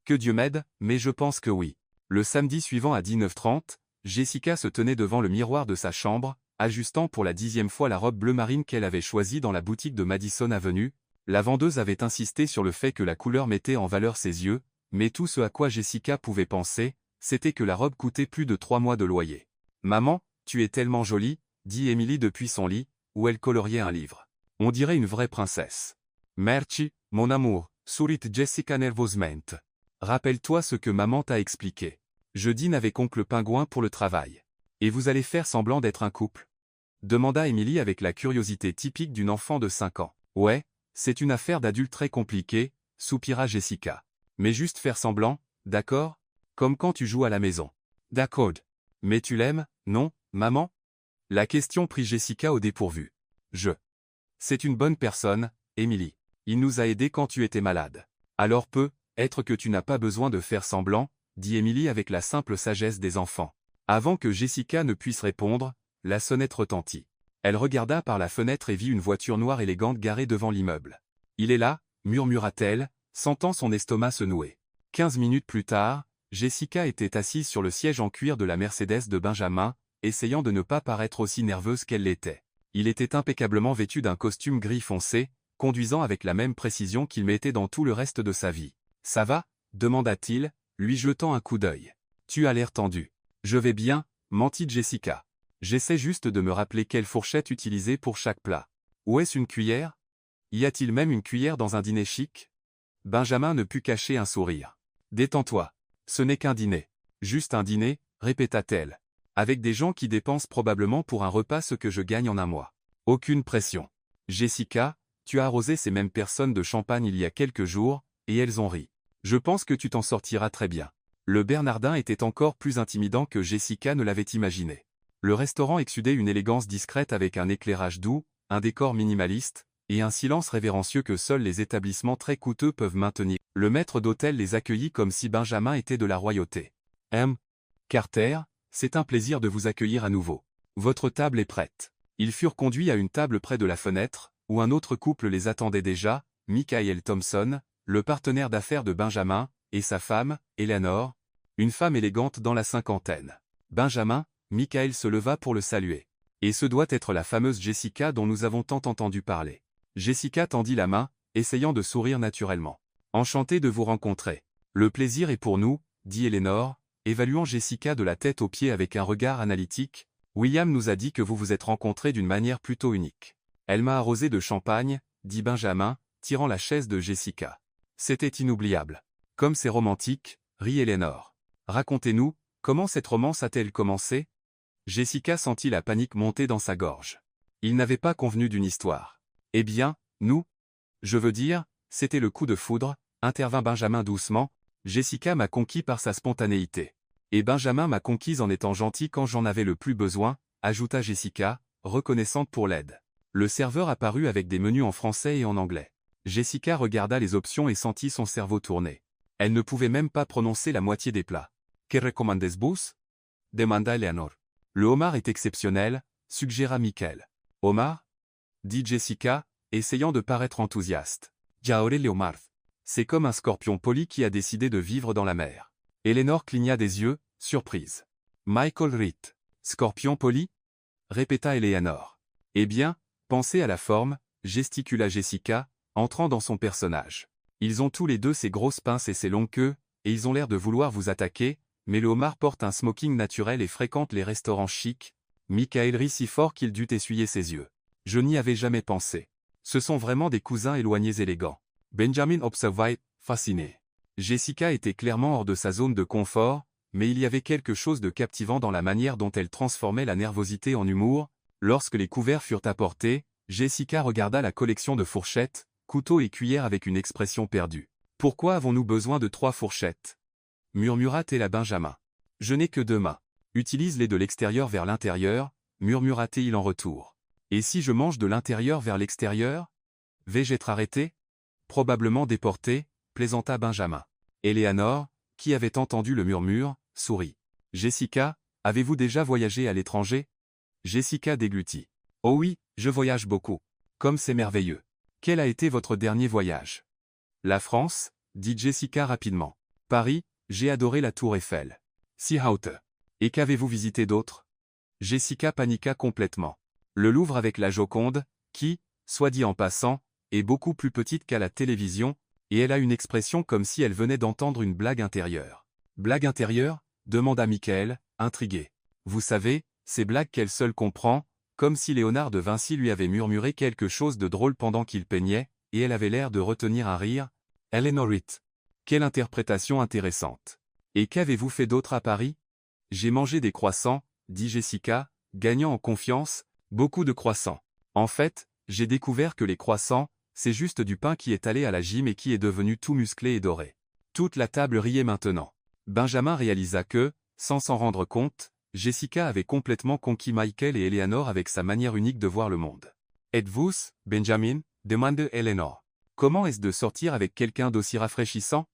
Que Dieu m'aide, mais je pense que oui. Le samedi suivant à 19h30, Jessica se tenait devant le miroir de sa chambre, ajustant pour la 10e fois la robe bleu marine qu'elle avait choisie dans la boutique de Madison Avenue. La vendeuse avait insisté sur le fait que la couleur mettait en valeur ses yeux, mais tout ce à quoi Jessica pouvait penser, c'était que la robe coûtait plus de 3 mois de loyer. « Maman, tu es tellement jolie », dit Emily depuis son lit, où elle coloriait un livre. « On dirait une vraie princesse. »« Merci, mon amour », sourit Jessica nerveusement. « Rappelle-toi ce que maman t'a expliqué. Je dîne avec oncle Pingouin pour le travail. Et vous allez faire semblant d'être un couple ?» demanda Emily avec la curiosité typique d'une enfant de 5 ans. « Ouais, c'est une affaire d'adulte très compliquée, » soupira Jessica. « Mais juste faire semblant, d'accord? Comme quand tu joues à la maison. »« D'accord. Mais tu l'aimes, non, maman ?» La question prit Jessica au dépourvu. « C'est une bonne personne, Emily. Il nous a aidés quand tu étais malade. Alors peut-être que tu n'as pas besoin de faire semblant, » dit Emily avec la simple sagesse des enfants. Avant que Jessica ne puisse répondre, la sonnette retentit. Elle regarda par la fenêtre et vit une voiture noire élégante garée devant l'immeuble. « Il est là, » murmura-t-elle, sentant son estomac se nouer. 15 minutes plus tard, Jessica était assise sur le siège en cuir de la Mercedes de Benjamin, essayant de ne pas paraître aussi nerveuse qu'elle l'était. Il était impeccablement vêtu d'un costume gris foncé, conduisant avec la même précision qu'il mettait dans tout le reste de sa vie. « Ça va ?» demanda-t-il, lui jetant un coup d'œil. « Tu as l'air tendu. »« Je vais bien, » mentit Jessica. « J'essaie juste de me rappeler quelle fourchette utiliser pour chaque plat. Où est-ce une cuillère? Y a-t-il même une cuillère dans un dîner chic ?» Benjamin ne put cacher un sourire. « Détends-toi. Ce n'est qu'un dîner. Juste un dîner, » répéta-t-elle. « Avec des gens qui dépensent probablement pour un repas ce que je gagne en un mois. Aucune pression. Jessica, tu as arrosé ces mêmes personnes de champagne il y a quelques jours, et elles ont ri. Je pense que tu t'en sortiras très bien. » Le Bernardin était encore plus intimidant que Jessica ne l'avait imaginé. Le restaurant exsudait une élégance discrète avec un éclairage doux, un décor minimaliste, et un silence révérencieux que seuls les établissements très coûteux peuvent maintenir. Le maître d'hôtel les accueillit comme si Benjamin était de la royauté. « Carter, c'est un plaisir de vous accueillir à nouveau. Votre table est prête. » Ils furent conduits à une table près de la fenêtre, où un autre couple les attendait déjà, Michael Thompson, le partenaire d'affaires de Benjamin, et sa femme, Eleanor, une femme élégante dans la cinquantaine. Benjamin, Michael se leva pour le saluer. Et ce doit être la fameuse Jessica dont nous avons tant entendu parler. Jessica tendit la main, essayant de sourire naturellement. Enchanté de vous rencontrer. Le plaisir est pour nous, dit Eleanor, évaluant Jessica de la tête aux pieds avec un regard analytique. William nous a dit que vous vous êtes rencontrés d'une manière plutôt unique. Elle m'a arrosé de champagne, dit Benjamin, tirant la chaise de Jessica. C'était inoubliable. Comme c'est romantique, rit Eleanor. Racontez-nous, comment cette romance a-t-elle commencé? Jessica sentit la panique monter dans sa gorge. Ils n'avaient pas convenu d'une histoire. Eh bien, nous? Je veux dire, c'était le coup de foudre, intervint Benjamin doucement. Jessica m'a conquis par sa spontanéité. Et Benjamin m'a conquise en étant gentil quand j'en avais le plus besoin, ajouta Jessica, reconnaissante pour l'aide. Le serveur apparut avec des menus en français et en anglais. Jessica regarda les options et sentit son cerveau tourner. Elle ne pouvait même pas prononcer la moitié des plats. « Que recommandez-vous » demanda Eleanor. « Le homard est exceptionnel, » suggéra Michael. « Homard » dit Jessica, essayant de paraître enthousiaste. « J'adore le homard. C'est comme un scorpion poli qui a décidé de vivre dans la mer. » Eleanor cligna des yeux, surprise. « Michael Ritt. Scorpion poli » répéta Eleanor. « Eh bien, pensez à la forme, » gesticula Jessica, entrant dans son personnage. « Ils ont tous les deux ces grosses pinces et ces longues queues, et ils ont l'air de vouloir vous attaquer, » mais le homard porte un smoking naturel et fréquente les restaurants chics. Michael rit si fort qu'il dut essuyer ses yeux. Je n'y avais jamais pensé. Ce sont vraiment des cousins éloignés élégants. Benjamin observait, fasciné. Jessica était clairement hors de sa zone de confort, mais il y avait quelque chose de captivant dans la manière dont elle transformait la nervosité en humour. Lorsque les couverts furent apportés, Jessica regarda la collection de fourchettes, couteaux et cuillères avec une expression perdue. « Pourquoi avons-nous besoin de 3 fourchettes » murmura-t-elle à Benjamin. « Je n'ai que 2 mains. Utilise-les de l'extérieur vers l'intérieur, murmura-t-il en retour. Et si je mange de l'intérieur vers l'extérieur? Vais-je être arrêté? Probablement déporté, plaisanta Benjamin. Eleanor, qui avait entendu le murmure, sourit. Jessica, avez-vous déjà voyagé à l'étranger? Jessica déglutit. Oh oui, je voyage beaucoup. Comme c'est merveilleux. Quel a été votre dernier voyage? La France, dit Jessica rapidement. Paris, j'ai adoré la Tour Eiffel. Si haute. Et qu'avez-vous visité d'autre? Jessica paniqua complètement. Le Louvre avec la Joconde, qui, soit dit en passant, est beaucoup plus petite qu'à la télévision, et elle a une expression comme si elle venait d'entendre une blague intérieure. Blague intérieure? Demanda Michael, intrigué. Vous savez, ces blagues qu'elle seule comprend, comme si Léonard de Vinci lui avait murmuré quelque chose de drôle pendant qu'il peignait, et elle avait l'air de retenir un rire. Eleanor Ritt. Quelle interprétation intéressante. Et qu'avez-vous fait d'autre à Paris? J'ai mangé des croissants, dit Jessica, gagnant en confiance, beaucoup de croissants. En fait, j'ai découvert que les croissants, c'est juste du pain qui est allé à la gym et qui est devenu tout musclé et doré. Toute la table riait maintenant. Benjamin réalisa que, sans s'en rendre compte, Jessica avait complètement conquis Michael et Eleanor avec sa manière unique de voir le monde. « Êtes-vous, Benjamin » demanda Eleanor. « Comment est-ce de sortir avec quelqu'un d'aussi rafraîchissant ?»«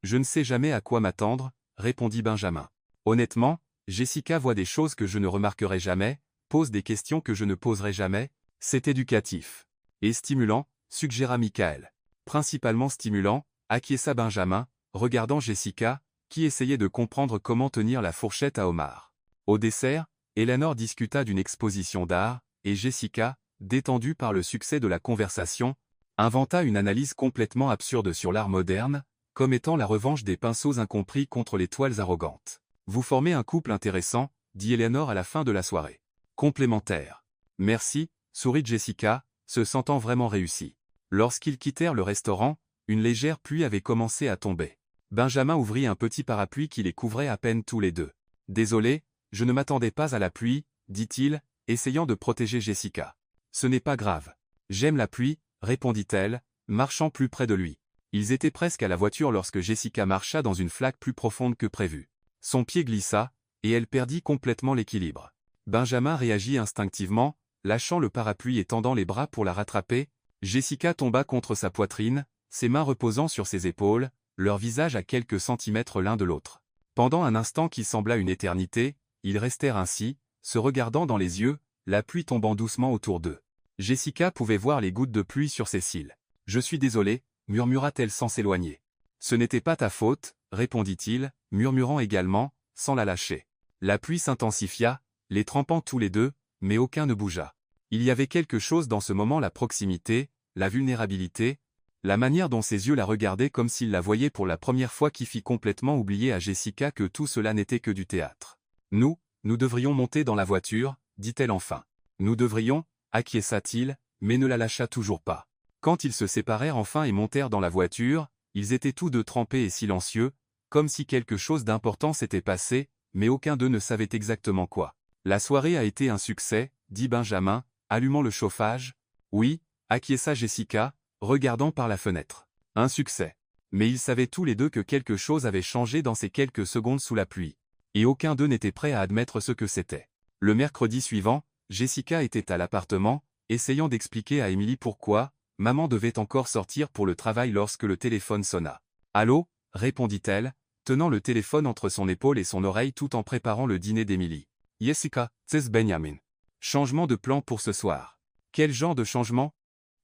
Je ne sais jamais à quoi m'attendre, » répondit Benjamin. « Honnêtement, Jessica voit des choses que je ne remarquerai jamais, pose des questions que je ne poserai jamais, c'est éducatif. Et stimulant, suggéra Michael. Principalement stimulant, acquiesça Benjamin, regardant Jessica, qui essayait de comprendre comment tenir la fourchette à homard. Au dessert, Eleanor discuta d'une exposition d'art, et Jessica, détendue par le succès de la conversation, inventa une analyse complètement absurde sur l'art moderne, comme étant la revanche des pinceaux incompris contre les toiles arrogantes. Vous formez un couple intéressant, dit Eleanor à la fin de la soirée. Complémentaire. Merci, sourit Jessica, se sentant vraiment réussie. Lorsqu'ils quittèrent le restaurant, une légère pluie avait commencé à tomber. Benjamin ouvrit un petit parapluie qui les couvrait à peine tous les deux. « Désolé, je ne m'attendais pas à la pluie, » dit-il, essayant de protéger Jessica. « Ce n'est pas grave. J'aime la pluie, » répondit-elle, marchant plus près de lui. Ils étaient presque à la voiture lorsque Jessica marcha dans une flaque plus profonde que prévu. Son pied glissa, et elle perdit complètement l'équilibre. Benjamin réagit instinctivement, lâchant le parapluie et tendant les bras pour la rattraper. Jessica tomba contre sa poitrine, ses mains reposant sur ses épaules, leur visage à quelques centimètres l'un de l'autre. Pendant un instant qui sembla une éternité, ils restèrent ainsi, se regardant dans les yeux, la pluie tombant doucement autour d'eux. Jessica pouvait voir les gouttes de pluie sur ses cils. « Je suis désolé, » murmura-t-elle sans s'éloigner. « Ce n'était pas ta faute, » répondit-il, murmurant également, sans la lâcher. La pluie s'intensifia, les trempant tous les deux, mais aucun ne bougea. Il y avait quelque chose dans ce moment, la proximité, la vulnérabilité, la manière dont ses yeux la regardaient comme s'il la voyait pour la première fois qui fit complètement oublier à Jessica que tout cela n'était que du théâtre. « Nous devrions monter dans la voiture, » dit-elle enfin. « Nous devrions, » acquiesça-t-il, mais ne la lâcha toujours pas. Quand ils se séparèrent enfin et montèrent dans la voiture, ils étaient tous deux trempés et silencieux, comme si quelque chose d'important s'était passé, mais aucun d'eux ne savait exactement quoi. « La soirée a été un succès, » dit Benjamin, allumant le chauffage. « Oui, » acquiesça Jessica, regardant par la fenêtre. « Un succès. » Mais ils savaient tous les deux que quelque chose avait changé dans ces quelques secondes sous la pluie. Et aucun d'eux n'était prêt à admettre ce que c'était. Le mercredi suivant, Jessica était à l'appartement, essayant d'expliquer à Emily pourquoi maman devait encore sortir pour le travail lorsque le téléphone sonna. « Allô » répondit-elle, tenant le téléphone entre son épaule et son oreille tout en préparant le dîner d'Emily. « Jessica, c'est Benjamin. Changement de plan pour ce soir. »« Quel genre de changement ?»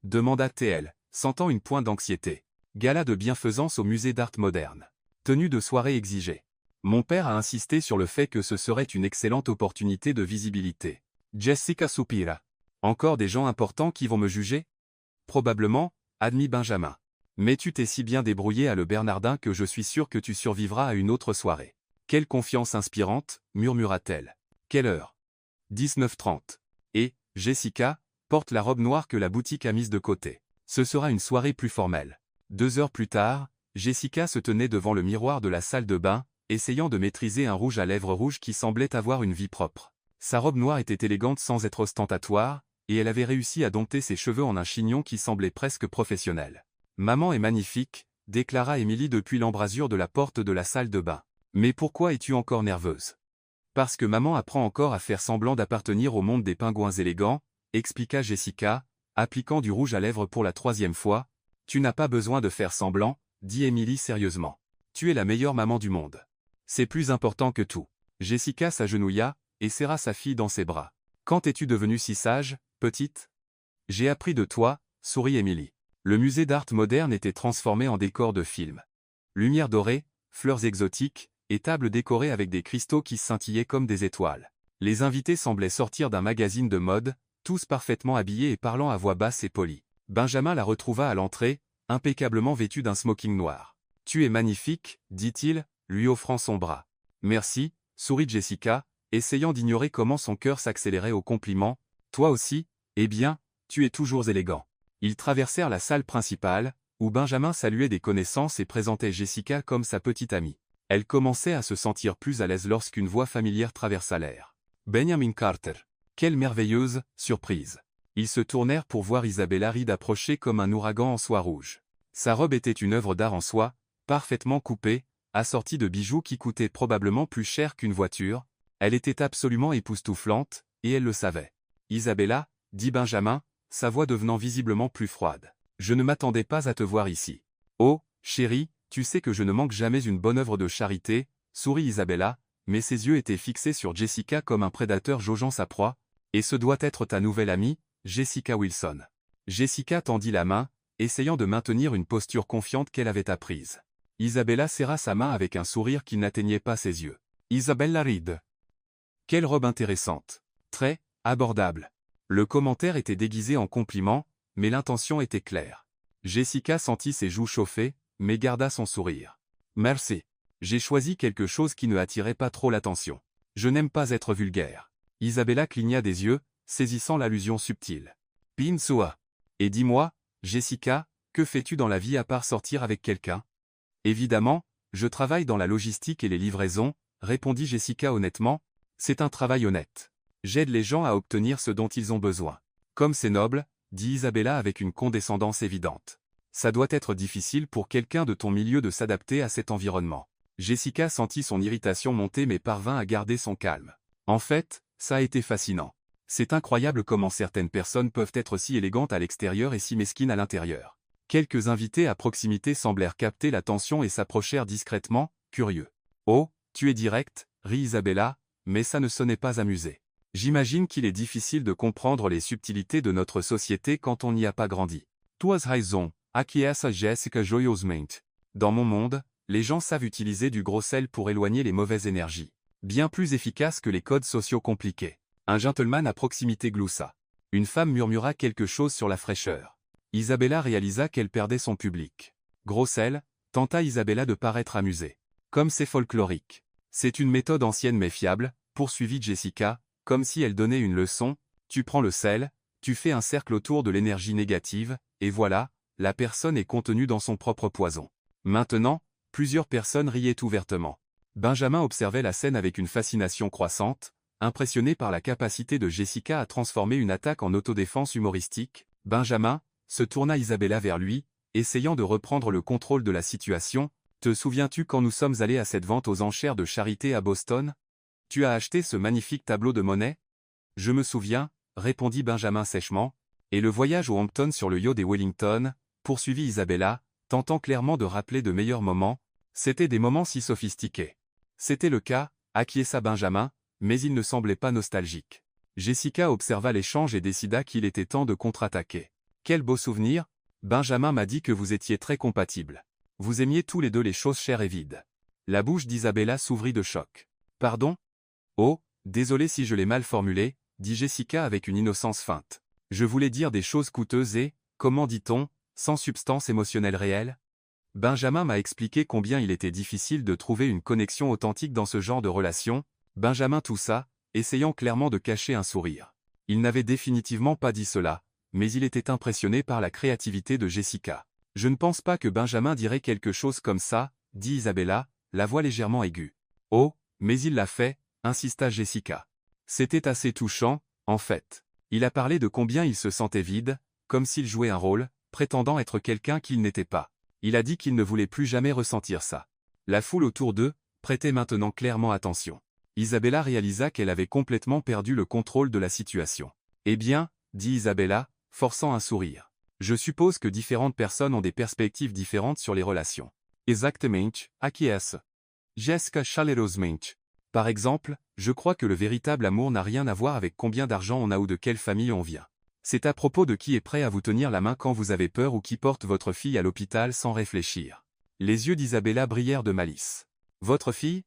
demanda-t-elle, sentant une pointe d'anxiété. « Gala de bienfaisance au musée d'art moderne. Tenue de soirée exigée. Mon père a insisté sur le fait que ce serait une excellente opportunité de visibilité. » Jessica soupira. « Encore des gens importants qui vont me juger ? » Probablement, admit Benjamin. Mais tu t'es si bien débrouillé à le Bernardin que je suis sûr que tu survivras à une autre soirée. Quelle confiance inspirante, murmura-t-elle. Quelle heure? 19h30. Et, Jessica, porte la robe noire que la boutique a mise de côté. Ce sera une soirée plus formelle. 2 heures plus tard, Jessica se tenait devant le miroir de la salle de bain, essayant de maîtriser un rouge à lèvres rouge qui semblait avoir une vie propre. Sa robe noire était élégante sans être ostentatoire, et elle avait réussi à dompter ses cheveux en un chignon qui semblait presque professionnel. « Maman est magnifique », déclara Émilie depuis l'embrasure de la porte de la salle de bain. « Mais pourquoi es-tu encore nerveuse ?»« Parce que maman apprend encore à faire semblant d'appartenir au monde des pingouins élégants », expliqua Jessica, appliquant du rouge à lèvres pour la 3e fois. « Tu n'as pas besoin de faire semblant, » dit Émilie sérieusement. « Tu es la meilleure maman du monde. C'est plus important que tout. » Jessica s'agenouilla et serra sa fille dans ses bras. « Quand es-tu devenue si sage, petite ?»« J'ai appris de toi, » sourit Émilie. Le musée d'art moderne était transformé en décor de film. Lumière dorée, fleurs exotiques, et tables décorées avec des cristaux qui scintillaient comme des étoiles. Les invités semblaient sortir d'un magazine de mode, tous parfaitement habillés et parlant à voix basse et polie. Benjamin la retrouva à l'entrée, impeccablement vêtue d'un smoking noir. « Tu es magnifique, » dit-il, lui offrant son bras. « Merci, » sourit Jessica, essayant d'ignorer comment son cœur s'accélérait au compliment. « Toi aussi, eh bien, tu es toujours élégant. » Ils traversèrent la salle principale, où Benjamin saluait des connaissances et présentait Jessica comme sa petite amie. Elle commençait à se sentir plus à l'aise lorsqu'une voix familière traversa l'air. « Benjamin Carter. Quelle merveilleuse surprise !» Ils se tournèrent pour voir Isabella Reed approcher comme un ouragan en soie rouge. Sa robe était une œuvre d'art en soie, parfaitement coupée, assortie de bijoux qui coûtaient probablement plus cher qu'une voiture. Elle était absolument époustouflante, et elle le savait. « Isabella, » dit Benjamin, sa voix devenant visiblement plus froide. « Je ne m'attendais pas à te voir ici. »« Oh, chérie, tu sais que je ne manque jamais une bonne œuvre de charité, » sourit Isabella, mais ses yeux étaient fixés sur Jessica comme un prédateur jaugeant sa proie. « Et ce doit être ta nouvelle amie, Jessica Wilson. » Jessica tendit la main, essayant de maintenir une posture confiante qu'elle avait apprise. Isabella serra sa main avec un sourire qui n'atteignait pas ses yeux. « Isabella Reed. Quelle robe intéressante. Très abordable. » Le commentaire était déguisé en compliment, mais l'intention était claire. Jessica sentit ses joues chauffer, mais garda son sourire. « Merci. J'ai choisi quelque chose qui ne attirait pas trop l'attention. Je n'aime pas être vulgaire. » Isabella cligna des yeux, saisissant l'allusion subtile. « Pinsua. Et dis-moi, Jessica, que fais-tu dans la vie à part sortir avec quelqu'un ?»« Évidemment, je travaille dans la logistique et les livraisons, » répondit Jessica honnêtement. « C'est un travail honnête. J'aide les gens à obtenir ce dont ils ont besoin. »« Comme c'est noble, » dit Isabella avec une condescendance évidente. « Ça doit être difficile pour quelqu'un de ton milieu de s'adapter à cet environnement. » Jessica sentit son irritation monter mais parvint à garder son calme. « En fait, ça a été fascinant. C'est incroyable comment certaines personnes peuvent être si élégantes à l'extérieur et si mesquines à l'intérieur. » Quelques invités à proximité semblèrent capter l'attention et s'approchèrent discrètement, curieux. « Oh, tu es direct, » rit Isabella, mais ça ne sonnait pas amusé. « J'imagine qu'il est difficile de comprendre les subtilités de notre société quand on n'y a pas grandi. »« Tu as raison, acquiesça Jessica joyeusement. Dans mon monde, les gens savent utiliser du gros sel pour éloigner les mauvaises énergies. Bien plus efficace que les codes sociaux compliqués. » Un gentleman à proximité gloussa. Une femme murmura quelque chose sur la fraîcheur. Isabella réalisa qu'elle perdait son public. « Gros sel » tenta Isabella de paraître amusée. « Comme c'est folklorique. C'est une méthode ancienne mais fiable, » poursuivit Jessica, comme si elle donnait une leçon. « Tu prends le sel, tu fais un cercle autour de l'énergie négative, et voilà, la personne est contenue dans son propre poison. » Maintenant, plusieurs personnes riaient ouvertement. Benjamin observait la scène avec une fascination croissante, impressionné par la capacité de Jessica à transformer une attaque en autodéfense humoristique. Benjamin se tourna Isabella vers lui, essayant de reprendre le contrôle de la situation. « Te souviens-tu quand nous sommes allés à cette vente aux enchères de charité à Boston? Tu as acheté ce magnifique tableau de Monet? » « Je me souviens, » répondit Benjamin sèchement. « Et le voyage au Hampton sur le yacht des Wellington, » poursuivit Isabella, tentant clairement de rappeler de meilleurs moments. C'étaient des moments si sophistiqués. C'était le cas, acquiesça Benjamin, mais il ne semblait pas nostalgique. Jessica observa l'échange et décida qu'il était temps de contre-attaquer. « Quel beau souvenir! Benjamin m'a dit que vous étiez très compatibles. Vous aimiez tous les deux les choses chères et vides. » La bouche d'Isabella s'ouvrit de choc. « Pardon? Oh, désolé si je l'ai mal formulé, » dit Jessica avec une innocence feinte. « Je voulais dire des choses coûteuses et, comment dit-on, sans substance émotionnelle réelle. » Benjamin m'a expliqué combien il était difficile de trouver une connexion authentique dans ce genre de relation. Benjamin toussa, essayant clairement de cacher un sourire. Il n'avait définitivement pas dit cela, mais il était impressionné par la créativité de Jessica. Je ne pense pas que Benjamin dirait quelque chose comme ça, dit Isabella, la voix légèrement aiguë. Oh, mais il l'a fait, insista Jessica. C'était assez touchant, en fait. Il a parlé de combien il se sentait vide, comme s'il jouait un rôle, prétendant être quelqu'un qu'il n'était pas. Il a dit qu'il ne voulait plus jamais ressentir ça. La foule autour d'eux prêtait maintenant clairement attention. Isabella réalisa qu'elle avait complètement perdu le contrôle de la situation. Eh bien, dit Isabella, forçant un sourire. Je suppose que différentes personnes ont des perspectives différentes sur les relations. Exactement, acquiesce. Jessica chaleureusement. Par exemple, je crois que le véritable amour n'a rien à voir avec combien d'argent on a ou de quelle famille on vient. C'est à propos de qui est prêt à vous tenir la main quand vous avez peur ou qui porte votre fille à l'hôpital sans réfléchir. Les yeux d'Isabella brillèrent de malice. Votre fille?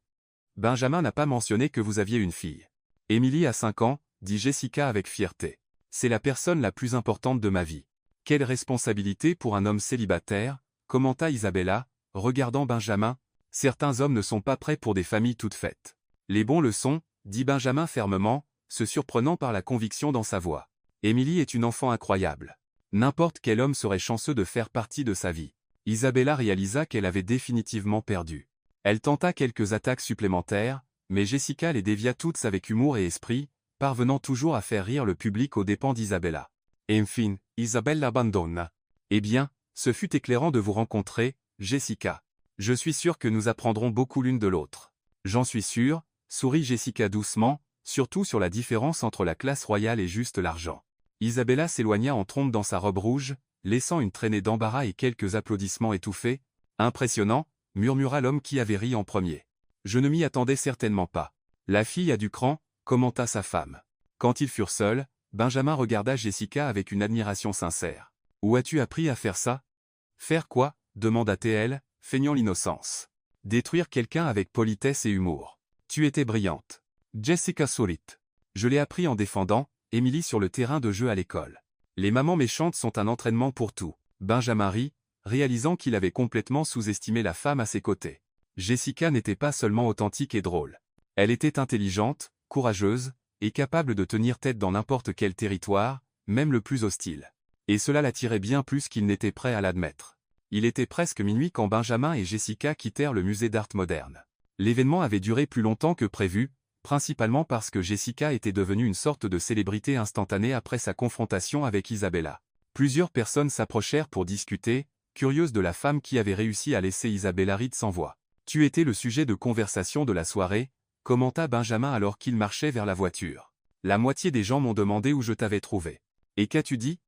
Benjamin n'a pas mentionné que vous aviez une fille. Émilie a 5 ans, dit Jessica avec fierté. C'est la personne la plus importante de ma vie. Quelle responsabilité pour un homme célibataire, commenta Isabella, regardant Benjamin. Certains hommes ne sont pas prêts pour des familles toutes faites. Les bons le sont, dit Benjamin fermement, se surprenant par la conviction dans sa voix. Émilie est une enfant incroyable. N'importe quel homme serait chanceux de faire partie de sa vie. Isabella réalisa qu'elle avait définitivement perdu. Elle tenta quelques attaques supplémentaires, mais Jessica les dévia toutes avec humour et esprit, parvenant toujours à faire rire le public aux dépens d'Isabella. Enfin, Isabelle l'abandonne. Eh bien, ce fut éclairant de vous rencontrer, Jessica. Je suis sûr que nous apprendrons beaucoup l'une de l'autre. J'en suis sûr, sourit Jessica doucement, surtout sur la différence entre la classe royale et juste l'argent. Isabella s'éloigna en trompe dans sa robe rouge, laissant une traînée d'embarras et quelques applaudissements étouffés. Impressionnant, murmura l'homme qui avait ri en premier. Je ne m'y attendais certainement pas. La fille a du cran, commenta sa femme. Quand ils furent seuls, Benjamin regarda Jessica avec une admiration sincère. Où as-tu appris à faire ça? Faire quoi? Demanda-t-elle, feignant l'innocence. Détruire quelqu'un avec politesse et humour. Tu étais brillante. Jessica sourit. Je l'ai appris en défendant Émilie sur le terrain de jeu à l'école. Les mamans méchantes sont un entraînement pour tout. Benjamin rit, réalisant qu'il avait complètement sous-estimé la femme à ses côtés. Jessica n'était pas seulement authentique et drôle. Elle était intelligente, courageuse, et capable de tenir tête dans n'importe quel territoire, même le plus hostile. Et cela l'attirait bien plus qu'il n'était prêt à l'admettre. Il était presque minuit quand Benjamin et Jessica quittèrent le musée d'art moderne. L'événement avait duré plus longtemps que prévu, principalement parce que Jessica était devenue une sorte de célébrité instantanée après sa confrontation avec Isabella. Plusieurs personnes s'approchèrent pour discuter, curieuses de la femme qui avait réussi à laisser Isabella ride sans voix. Tu étais le sujet de conversation de la soirée, commenta Benjamin alors qu'il marchait vers la voiture. La moitié des gens m'ont demandé où je t'avais trouvé. Et qu'as-tu dit?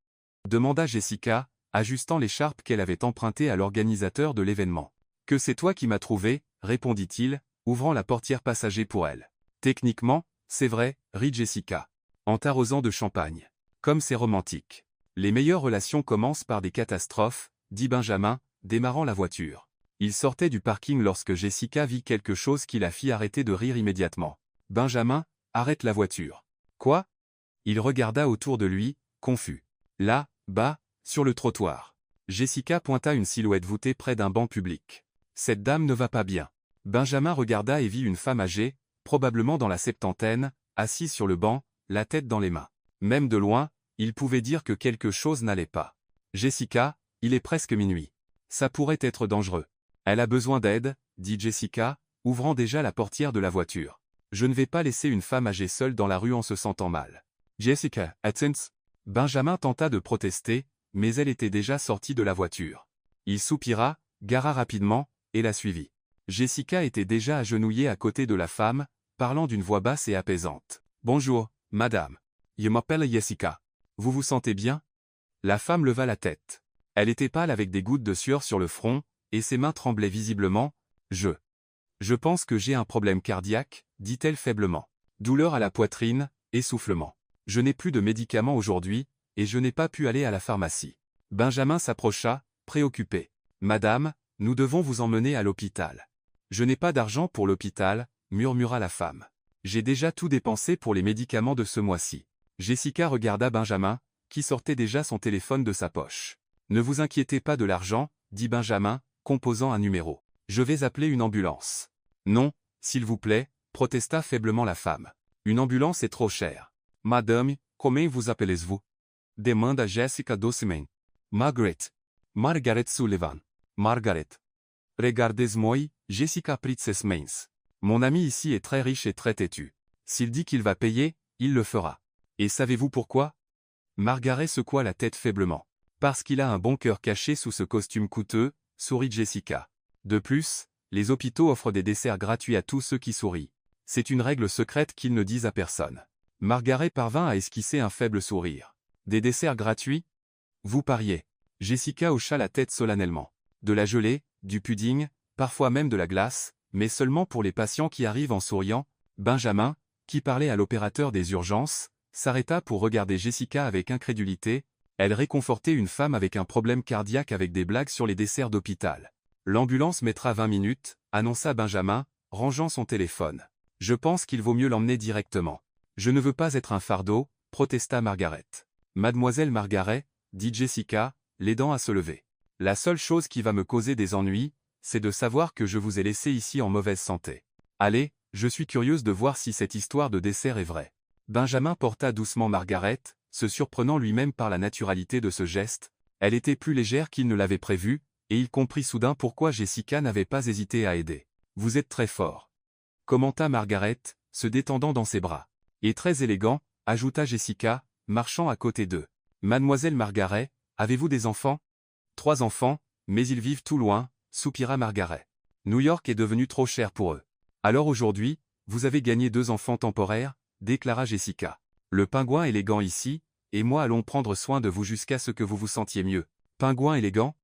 Demanda Jessica, ajustant l'écharpe qu'elle avait empruntée à l'organisateur de l'événement. Que c'est toi qui m'as trouvé, répondit-il, ouvrant la portière passager pour elle. Techniquement, c'est vrai, rit Jessica. En t'arrosant de champagne. Comme c'est romantique. Les meilleures relations commencent par des catastrophes, dit Benjamin, démarrant la voiture. Il sortait du parking lorsque Jessica vit quelque chose qui la fit arrêter de rire immédiatement. Benjamin, arrête la voiture. Quoi? Il regarda autour de lui, confus. Là, bas, sur le trottoir. Jessica pointa une silhouette voûtée près d'un banc public. Cette dame ne va pas bien. Benjamin regarda et vit une femme âgée, probablement dans la septantaine, assise sur le banc, la tête dans les mains. Même de loin, il pouvait dire que quelque chose n'allait pas. Jessica, il est presque minuit. Ça pourrait être dangereux. Elle a besoin d'aide, dit Jessica, ouvrant déjà la portière de la voiture. Je ne vais pas laisser une femme âgée seule dans la rue en se sentant mal. Jessica, attends. Benjamin tenta de protester, mais elle était déjà sortie de la voiture. Il soupira, gara rapidement, et la suivit. Jessica était déjà agenouillée à côté de la femme, parlant d'une voix basse et apaisante. Bonjour, madame. Je m'appelle Jessica. Vous vous sentez bien? La femme leva la tête. Elle était pâle avec des gouttes de sueur sur le front, et ses mains tremblaient visiblement. Je pense que j'ai un problème cardiaque, dit-elle faiblement. Douleur à la poitrine, essoufflement. Je n'ai plus de médicaments aujourd'hui, et je n'ai pas pu aller à la pharmacie. Benjamin s'approcha, préoccupé. Madame, nous devons vous emmener à l'hôpital. Je n'ai pas d'argent pour l'hôpital, murmura la femme. J'ai déjà tout dépensé pour les médicaments de ce mois-ci. Jessica regarda Benjamin, qui sortait déjà son téléphone de sa poche. Ne vous inquiétez pas de l'argent, dit Benjamin, composant un numéro. Je vais appeler une ambulance. Non, s'il vous plaît, protesta faiblement la femme. Une ambulance est trop chère. Madame, comment vous appelez-vous? Demanda Jessica doucement. Margaret. Margaret Sullivan. Margaret. Regardez-moi, Jessica Princess Mains. Mon ami ici est très riche et très têtu. S'il dit qu'il va payer, il le fera. Et savez-vous pourquoi? Margaret secoua la tête faiblement. Parce qu'il a un bon cœur caché sous ce costume coûteux, sourit Jessica. De plus, les hôpitaux offrent des desserts gratuits à tous ceux qui sourient. C'est une règle secrète qu'ils ne disent à personne. Margaret parvint à esquisser un faible sourire. Des desserts gratuits? Vous pariez. Jessica hocha la tête solennellement. De la gelée, du pudding, parfois même de la glace, mais seulement pour les patients qui arrivent en souriant. Benjamin, qui parlait à l'opérateur des urgences, s'arrêta pour regarder Jessica avec incrédulité. Elle réconfortait une femme avec un problème cardiaque avec des blagues sur les desserts d'hôpital. L'ambulance mettra 20 minutes, annonça Benjamin, rangeant son téléphone. Je pense qu'il vaut mieux l'emmener directement. Je ne veux pas être un fardeau, protesta Margaret. Mademoiselle Margaret, dit Jessica, l'aidant à se lever. La seule chose qui va me causer des ennuis, c'est de savoir que je vous ai laissé ici en mauvaise santé. Allez, je suis curieuse de voir si cette histoire de dessert est vraie. Benjamin porta doucement Margaret, se surprenant lui-même par la naturalité de ce geste. Elle était plus légère qu'il ne l'avait prévu, et il comprit soudain pourquoi Jessica n'avait pas hésité à aider. Vous êtes très fort, commenta Margaret, se détendant dans ses bras. Et très élégant, ajouta Jessica, marchant à côté d'eux. Mademoiselle Margaret, avez-vous des enfants? 3 enfants, mais ils vivent tout loin, soupira Margaret. New York est devenu trop cher pour eux. Alors aujourd'hui, vous avez gagné 2 enfants temporaires, déclara Jessica. Le pingouin élégant ici, et moi allons prendre soin de vous jusqu'à ce que vous vous sentiez mieux. Pingouin élégant?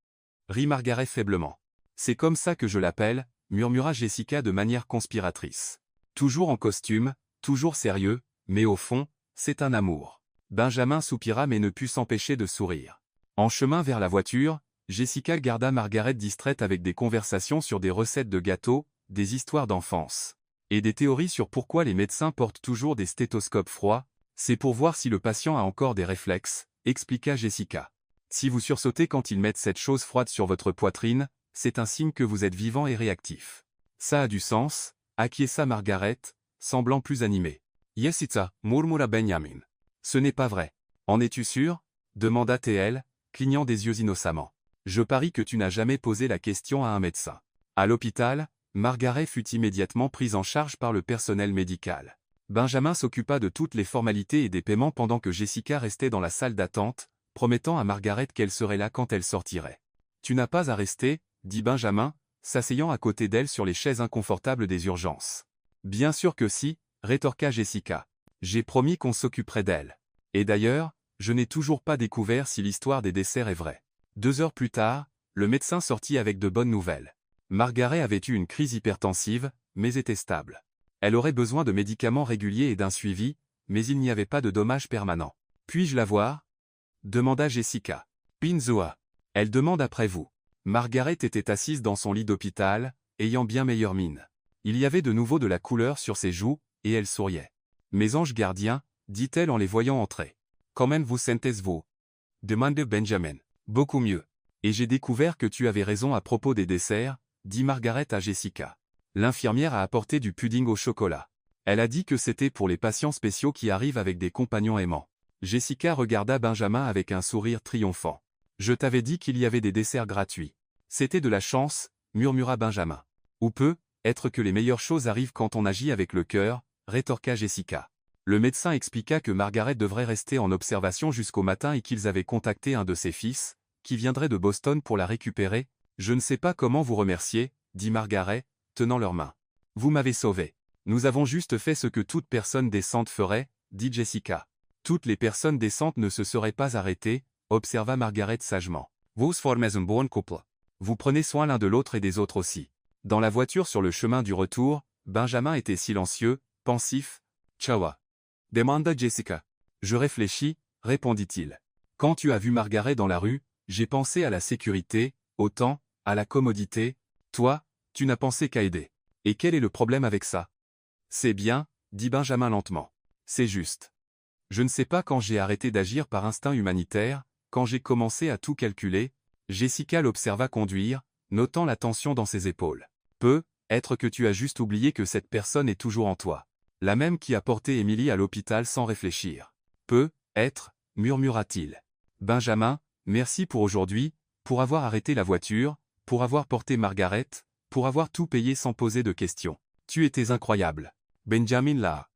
Rit Margaret faiblement. C'est comme ça que je l'appelle, murmura Jessica de manière conspiratrice. Toujours en costume, toujours sérieux, mais au fond, c'est un amour. Benjamin soupira mais ne put s'empêcher de sourire. En chemin vers la voiture, Jessica garda Margaret distraite avec des conversations sur des recettes de gâteaux, des histoires d'enfance. Et des théories sur pourquoi les médecins portent toujours des stéthoscopes froids. C'est pour voir si le patient a encore des réflexes, expliqua Jessica. Si vous sursautez quand ils mettent cette chose froide sur votre poitrine, c'est un signe que vous êtes vivant et réactif. Ça a du sens, acquiesça Margaret, semblant plus animée. Yesita, murmura Benjamin. Ce n'est pas vrai. En es-tu sûr? Demanda TL, clignant des yeux innocemment. Je parie que tu n'as jamais posé la question à un médecin. À l'hôpital, Margaret fut immédiatement prise en charge par le personnel médical. Benjamin s'occupa de toutes les formalités et des paiements pendant que Jessica restait dans la salle d'attente, promettant à Margaret qu'elle serait là quand elle sortirait. Tu n'as pas à rester, dit Benjamin, s'asseyant à côté d'elle sur les chaises inconfortables des urgences. Bien sûr que si, rétorqua Jessica. J'ai promis qu'on s'occuperait d'elle. Et d'ailleurs, je n'ai toujours pas découvert si l'histoire des desserts est vraie. 2 heures plus tard, le médecin sortit avec de bonnes nouvelles. Margaret avait eu une crise hypertensive, mais était stable. Elle aurait besoin de médicaments réguliers et d'un suivi, mais il n'y avait pas de dommages permanents. Puis-je la voir? Demanda Jessica. Pinzoa. Elle demande après vous. Margaret était assise dans son lit d'hôpital, ayant bien meilleure mine. Il y avait de nouveau de la couleur sur ses joues, et elle souriait. Mes anges gardiens, dit-elle en les voyant entrer. Comment vous sentez-vous? Demanda Benjamin. Beaucoup mieux. Et j'ai découvert que tu avais raison à propos des desserts, dit Margaret à Jessica. L'infirmière a apporté du pudding au chocolat. Elle a dit que c'était pour les patients spéciaux qui arrivent avec des compagnons aimants. Jessica regarda Benjamin avec un sourire triomphant. Je t'avais dit qu'il y avait des desserts gratuits. C'était de la chance, murmura Benjamin. Ou peut être que les meilleures choses arrivent quand on agit avec le cœur, rétorqua Jessica. Le médecin expliqua que Margaret devrait rester en observation jusqu'au matin et qu'ils avaient contacté un de ses fils, qui viendrait de Boston pour la récupérer. Je ne sais pas comment vous remercier, dit Margaret, tenant leurs mains. Vous m'avez sauvé. Nous avons juste fait ce que toute personne décente ferait, dit Jessica. Toutes les personnes décentes ne se seraient pas arrêtées, observa Margaret sagement. Vous formez un bon couple. Vous prenez soin l'un de l'autre et des autres aussi. Dans la voiture sur le chemin du retour, Benjamin était silencieux, pensif. Chawa. Demanda Jessica. Je réfléchis, répondit-il. Quand tu as vu Margaret dans la rue, j'ai pensé à la sécurité, au temps, à la commodité. Toi, tu n'as pensé qu'à aider. Et quel est le problème avec ça? C'est bien, dit Benjamin lentement. C'est juste. Je ne sais pas quand j'ai arrêté d'agir par instinct humanitaire, quand j'ai commencé à tout calculer. Jessica l'observa conduire, notant la tension dans ses épaules. Peut être que tu as juste oublié que cette personne est toujours en toi. La même qui a porté Emily à l'hôpital sans réfléchir. Peut être, murmura-t-il. Benjamin, merci pour aujourd'hui, pour avoir arrêté la voiture, pour avoir porté Margaret, pour avoir tout payé sans poser de questions. Tu étais incroyable. Benjamin l'a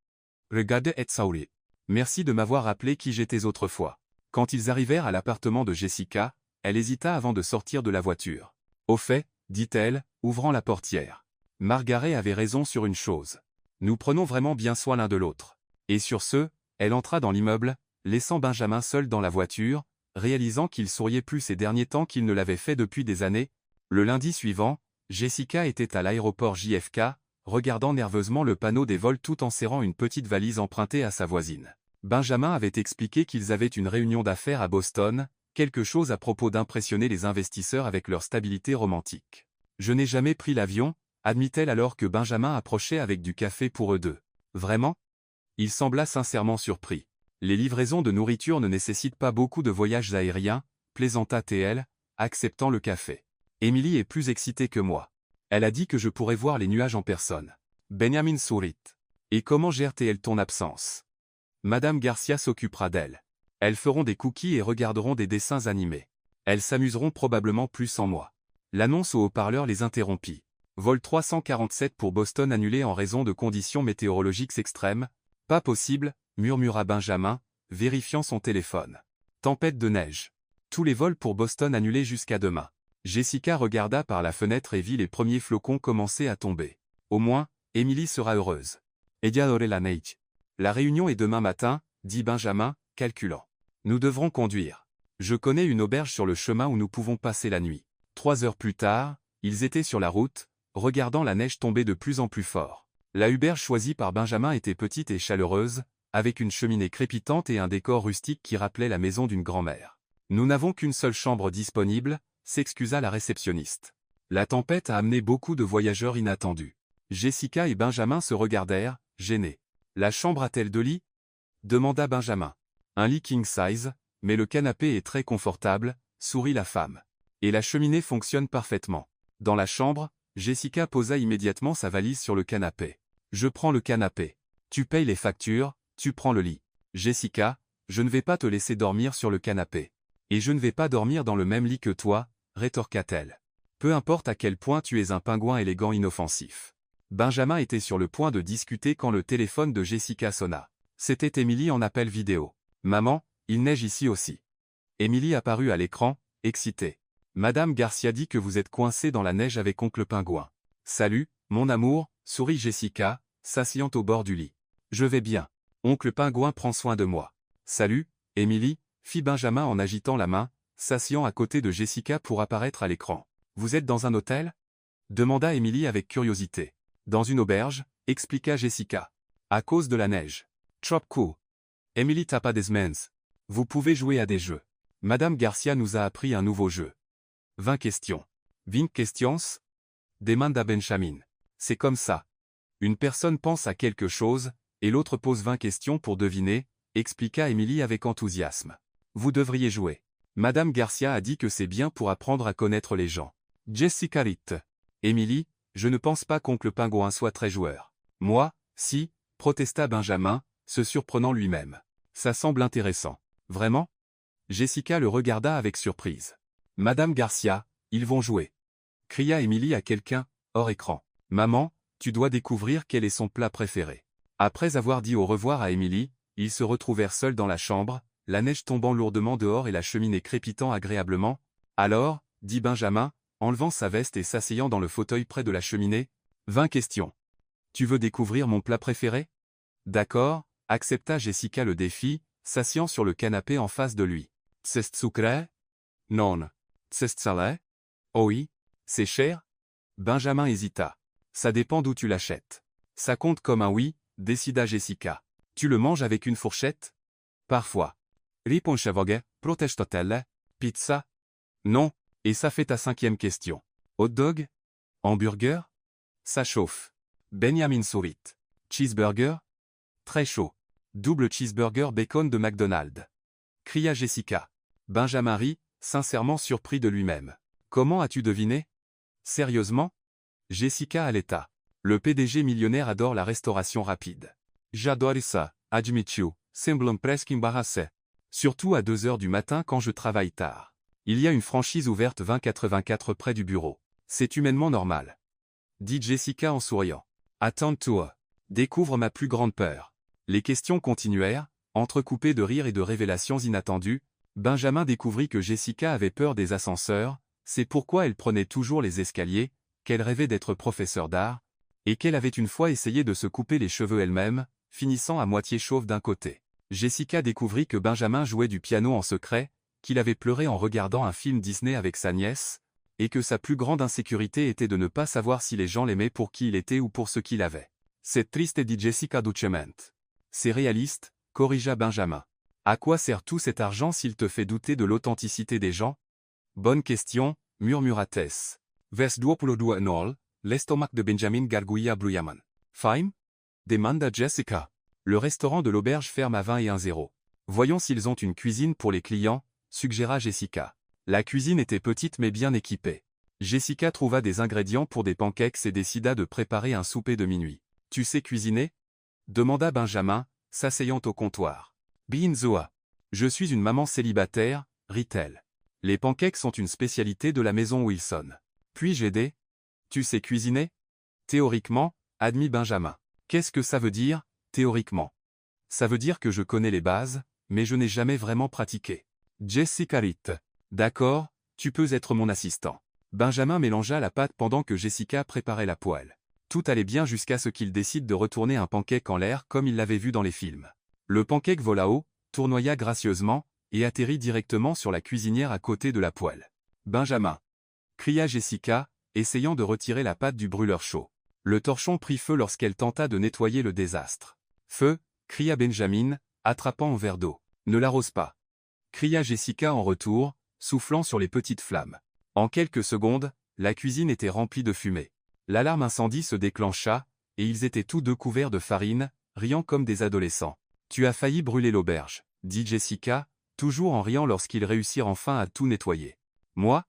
regardé et souri. Merci de m'avoir rappelé qui j'étais autrefois. Quand ils arrivèrent à l'appartement de Jessica, elle hésita avant de sortir de la voiture. Au fait, dit-elle, ouvrant la portière. Margaret avait raison sur une chose. Nous prenons vraiment bien soin l'un de l'autre. Et sur ce, elle entra dans l'immeuble, laissant Benjamin seul dans la voiture, réalisant qu'il souriait plus ces derniers temps qu'il ne l'avait fait depuis des années. Le lundi suivant, Jessica était à l'aéroport JFK, regardant nerveusement le panneau des vols tout en serrant une petite valise empruntée à sa voisine. Benjamin avait expliqué qu'ils avaient une réunion d'affaires à Boston, quelque chose à propos d'impressionner les investisseurs avec leur stabilité romantique. Je n'ai jamais pris l'avion, admit-elle alors que Benjamin approchait avec du café pour eux deux. Vraiment? Il sembla sincèrement surpris. Les livraisons de nourriture ne nécessitent pas beaucoup de voyages aériens, plaisanta TL, acceptant le café. Emily est plus excitée que moi. Elle a dit que je pourrais voir les nuages en personne. Benjamin sourit. Et comment gère-t-elle ton absence? Madame Garcia s'occupera d'elle. Elles feront des cookies et regarderont des dessins animés. Elles s'amuseront probablement plus sans moi. L'annonce au haut-parleur les interrompit. Vol 347 pour Boston annulé en raison de conditions météorologiques extrêmes. Pas possible, murmura Benjamin, vérifiant son téléphone. Tempête de neige. Tous les vols pour Boston annulés jusqu'à demain. Jessica regarda par la fenêtre et vit les premiers flocons commencer à tomber. Au moins, Emily sera heureuse. Ella adore la neige. La réunion est demain matin, dit Benjamin, calculant. Nous devrons conduire. Je connais une auberge sur le chemin où nous pouvons passer la nuit. 3 heures plus tard, ils étaient sur la route, regardant la neige tomber de plus en plus fort. La auberge choisie par Benjamin était petite et chaleureuse, avec une cheminée crépitante et un décor rustique qui rappelait la maison d'une grand-mère. Nous n'avons qu'une seule chambre disponible, s'excusa la réceptionniste. La tempête a amené beaucoup de voyageurs inattendus. Jessica et Benjamin se regardèrent, gênés. La chambre a-t-elle 2 lits? Demanda Benjamin. Un lit king size, mais le canapé est très confortable, sourit la femme. Et la cheminée fonctionne parfaitement. Dans la chambre, Jessica posa immédiatement sa valise sur le canapé. Je prends le canapé. Tu payes les factures, tu prends le lit. Jessica, je ne vais pas te laisser dormir sur le canapé. Et je ne vais pas dormir dans le même lit que toi, rétorqua-t-elle. Peu importe à quel point tu es un pingouin élégant inoffensif. Benjamin était sur le point de discuter quand le téléphone de Jessica sonna. C'était Emily en appel vidéo. Maman, il neige ici aussi. Emily apparut à l'écran, excitée. Madame Garcia dit que vous êtes coincée dans la neige avec oncle pingouin. Salut, mon amour, sourit Jessica, s'asseyant au bord du lit. Je vais bien. Oncle pingouin prend soin de moi. Salut, Emily, fit Benjamin en agitant la main, s'asseyant à côté de Jessica pour apparaître à l'écran. Vous êtes dans un hôtel? Demanda Emily avec curiosité. Dans une auberge, expliqua Jessica. À cause de la neige. Trop cool. Emily tapa des mains. Vous pouvez jouer à des jeux. Madame Garcia nous a appris un nouveau jeu. 20 questions. 20 questions? Demanda Benjamin. C'est comme ça. Une personne pense à quelque chose, et l'autre pose 20 questions pour deviner, expliqua Emily avec enthousiasme. Vous devriez jouer. Madame Garcia a dit que c'est bien pour apprendre à connaître les gens. Jessica rit. Emily, je ne pense pas qu'oncle pingouin soit très joueur. Moi, si, protesta Benjamin, se surprenant lui-même. Ça semble intéressant. Vraiment? Jessica le regarda avec surprise. Madame Garcia, ils vont jouer. Cria Emily à quelqu'un, hors écran. Maman, tu dois découvrir quel est son plat préféré. Après avoir dit au revoir à Emily, ils se retrouvèrent seuls dans la chambre, la neige tombant lourdement dehors et la cheminée crépitant agréablement. Alors, dit Benjamin, enlevant sa veste et s'asseyant dans le fauteuil près de la cheminée. 20 questions. Tu veux découvrir mon plat préféré? D'accord, accepta Jessica le défi, s'asseyant sur le canapé en face de lui. C'est sucré? Non. C'est salé? Oh oui. C'est cher? Benjamin hésita. Ça dépend d'où tu l'achètes. Ça compte comme un oui, décida Jessica. Tu le manges avec une fourchette? Parfois. Riponchavoge, protestotelle, pizza? Non, et ça fait ta 5e question. Hot dog? Hamburger? Ça chauffe. Benjamin sourit. Cheeseburger? Très chaud. Double cheeseburger bacon de McDonald's. Cria Jessica. Benjamin rit, sincèrement surpris de lui-même. Comment as-tu deviné? Sérieusement? Jessica à l'état. Le PDG millionnaire adore la restauration rapide. J'adore ça, admit you, semblant presque embarrassé. Surtout à 2 heures du matin quand je travaille tard. Il y a une franchise ouverte 2084 près du bureau. C'est humainement normal. Dit Jessica en souriant. Attends-toi. Découvre ma plus grande peur. Les questions continuèrent, entrecoupées de rires et de révélations inattendues. Benjamin découvrit que Jessica avait peur des ascenseurs, c'est pourquoi elle prenait toujours les escaliers, qu'elle rêvait d'être professeure d'art, et qu'elle avait une fois essayé de se couper les cheveux elle-même, finissant à moitié chauve d'un côté. Jessica découvrit que Benjamin jouait du piano en secret, qu'il avait pleuré en regardant un film Disney avec sa nièce, et que sa plus grande insécurité était de ne pas savoir si les gens l'aimaient pour qui il était ou pour ce qu'il avait. C'est triste, dit Jessica doucement. C'est réaliste, corrigea Benjamin. À quoi sert tout cet argent s'il te fait douter de l'authenticité des gens? Bonne question, murmura Tess. Vers 22 nol, l'estomac de Benjamin gargouilla bruyamment. Fine? Demanda Jessica. Le restaurant de l'auberge ferme à 21h. Voyons s'ils ont une cuisine pour les clients, suggéra Jessica. La cuisine était petite mais bien équipée. Jessica trouva des ingrédients pour des pancakes et décida de préparer un souper de minuit. Tu sais cuisiner? Demanda Benjamin, s'asseyant au comptoir. Binzoa. Je suis une maman célibataire, rit-elle. Les pancakes sont une spécialité de la maison Wilson. Puis-je aider? Tu sais cuisiner? Théoriquement, admit Benjamin. Qu'est-ce que ça veut dire, théoriquement? Ça veut dire que je connais les bases, mais je n'ai jamais vraiment pratiqué. Jessica rit. D'accord, tu peux être mon assistant. Benjamin mélangea la pâte pendant que Jessica préparait la poêle. Tout allait bien jusqu'à ce qu'il décide de retourner un pancake en l'air comme il l'avait vu dans les films. Le pancake vola haut, tournoya gracieusement, et atterrit directement sur la cuisinière à côté de la poêle. Benjamin! Cria Jessica, essayant de retirer la pâte du brûleur chaud. Le torchon prit feu lorsqu'elle tenta de nettoyer le désastre. Feu! Cria Benjamin, attrapant un verre d'eau. Ne l'arrose pas! Cria Jessica en retour, soufflant sur les petites flammes. En quelques secondes, la cuisine était remplie de fumée. L'alarme incendie se déclencha, et ils étaient tous deux couverts de farine, riant comme des adolescents. Tu as failli brûler l'auberge, dit Jessica, toujours en riant lorsqu'ils réussirent enfin à tout nettoyer. Moi?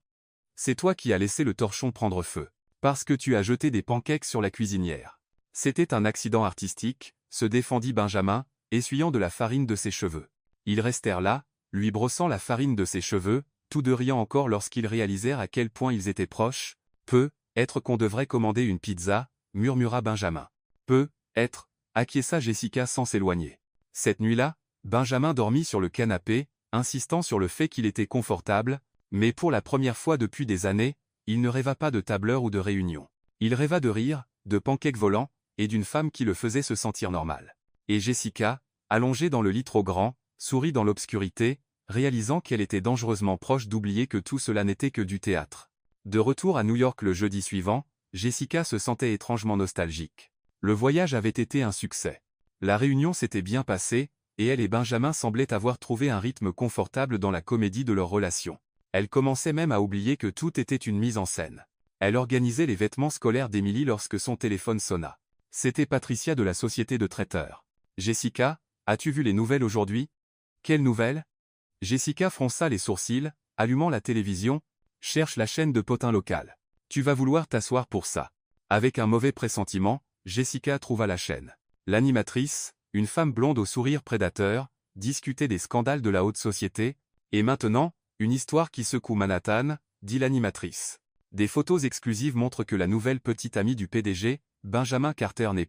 C'est toi qui as laissé le torchon prendre feu. Parce que tu as jeté des pancakes sur la cuisinière. C'était un accident artistique, se défendit Benjamin, essuyant de la farine de ses cheveux. Ils restèrent là, lui brossant la farine de ses cheveux, tous deux riant encore lorsqu'ils réalisèrent à quel point ils étaient proches. Peut-être qu'on devrait commander une pizza, murmura Benjamin. Peut-être, acquiesça Jessica sans s'éloigner. Cette nuit-là, Benjamin dormit sur le canapé, insistant sur le fait qu'il était confortable, mais pour la première fois depuis des années, il ne rêva pas de tableur ou de réunion. Il rêva de rire, de pancakes volants, et d'une femme qui le faisait se sentir normal. Et Jessica, allongée dans le lit trop grand, sourit dans l'obscurité, réalisant qu'elle était dangereusement proche d'oublier que tout cela n'était que du théâtre. De retour à New York le jeudi suivant, Jessica se sentait étrangement nostalgique. Le voyage avait été un succès. La réunion s'était bien passée, et elle et Benjamin semblaient avoir trouvé un rythme confortable dans la comédie de leur relation. Elle commençait même à oublier que tout était une mise en scène. Elle organisait les vêtements scolaires d'Emily lorsque son téléphone sonna. C'était Patricia de la société de traiteurs. « Jessica, as-tu vu les nouvelles aujourd'hui? » « Quelles nouvelles? » Jessica fronça les sourcils, allumant la télévision, « Cherche la chaîne de potin locale. Tu vas vouloir t'asseoir pour ça. » Avec un mauvais pressentiment, Jessica trouva la chaîne. L'animatrice, une femme blonde au sourire prédateur, discutait des scandales de la haute société, et maintenant, une histoire qui secoue Manhattan, dit l'animatrice. Des photos exclusives montrent que la nouvelle petite amie du PDG, Benjamin Carter n'est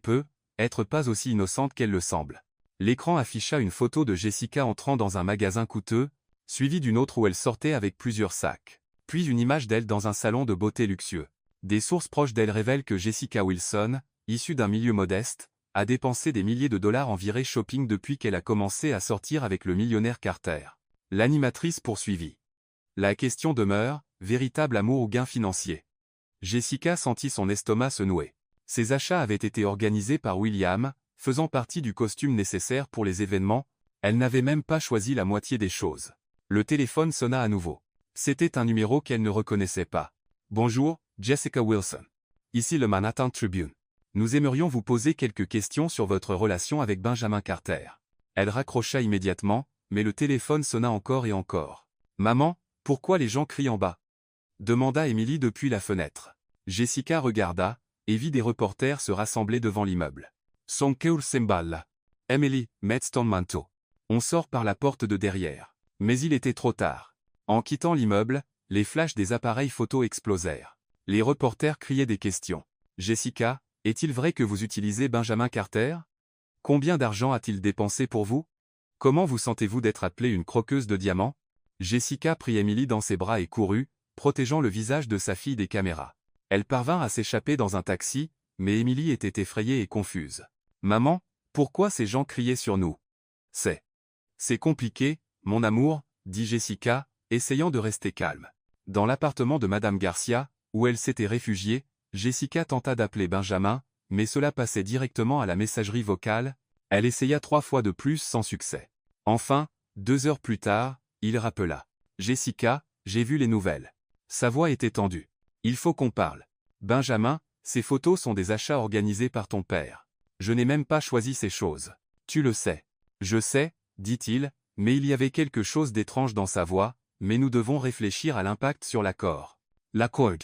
être pas aussi innocente qu'elle le semble. L'écran afficha une photo de Jessica entrant dans un magasin coûteux, suivie d'une autre où elle sortait avec plusieurs sacs. Puis une image d'elle dans un salon de beauté luxueux. Des sources proches d'elle révèlent que Jessica Wilson, issue d'un milieu modeste, a dépensé des milliers de dollars en virées shopping depuis qu'elle a commencé à sortir avec le millionnaire Carter. L'animatrice poursuivit. La question demeure, véritable amour ou gain financier? Jessica sentit son estomac se nouer. Ses achats avaient été organisés par William, faisant partie du costume nécessaire pour les événements, elle n'avait même pas choisi la moitié des choses. Le téléphone sonna à nouveau. C'était un numéro qu'elle ne reconnaissait pas. Bonjour, Jessica Wilson. Ici le Manhattan Tribune. Nous aimerions vous poser quelques questions sur votre relation avec Benjamin Carter. Elle raccrocha immédiatement, mais le téléphone sonna encore et encore. Maman, pourquoi les gens crient en bas? Demanda Emily depuis la fenêtre. Jessica regarda, et vit des reporters se rassembler devant l'immeuble. Son cœur s'emballa. Emily, mets ton manteau. On sort par la porte de derrière. Mais il était trop tard. En quittant l'immeuble, les flashs des appareils photo explosèrent. Les reporters criaient des questions. Jessica, est-il vrai que vous utilisez Benjamin Carter? Combien d'argent a-t-il dépensé pour vous? Comment vous sentez-vous d'être appelée une croqueuse de diamants? Jessica prit Emily dans ses bras et courut, protégeant le visage de sa fille des caméras. Elle parvint à s'échapper dans un taxi, mais Emily était effrayée et confuse. Maman, pourquoi ces gens criaient sur nous? C'est compliqué, mon amour, dit Jessica, essayant de rester calme. Dans l'appartement de Madame Garcia, où elle s'était réfugiée, Jessica tenta d'appeler Benjamin, mais cela passait directement à la messagerie vocale. Elle essaya 3 fois de plus sans succès. Enfin, 2 heures plus tard, il rappela. Jessica, j'ai vu les nouvelles. Sa voix était tendue. Il faut qu'on parle. Benjamin, ces photos sont des achats organisés par ton père. Je n'ai même pas choisi ces choses. Tu le sais. Je sais, dit-il, mais il y avait quelque chose d'étrange dans sa voix, mais nous devons réfléchir à l'impact sur l'accord. L'accord.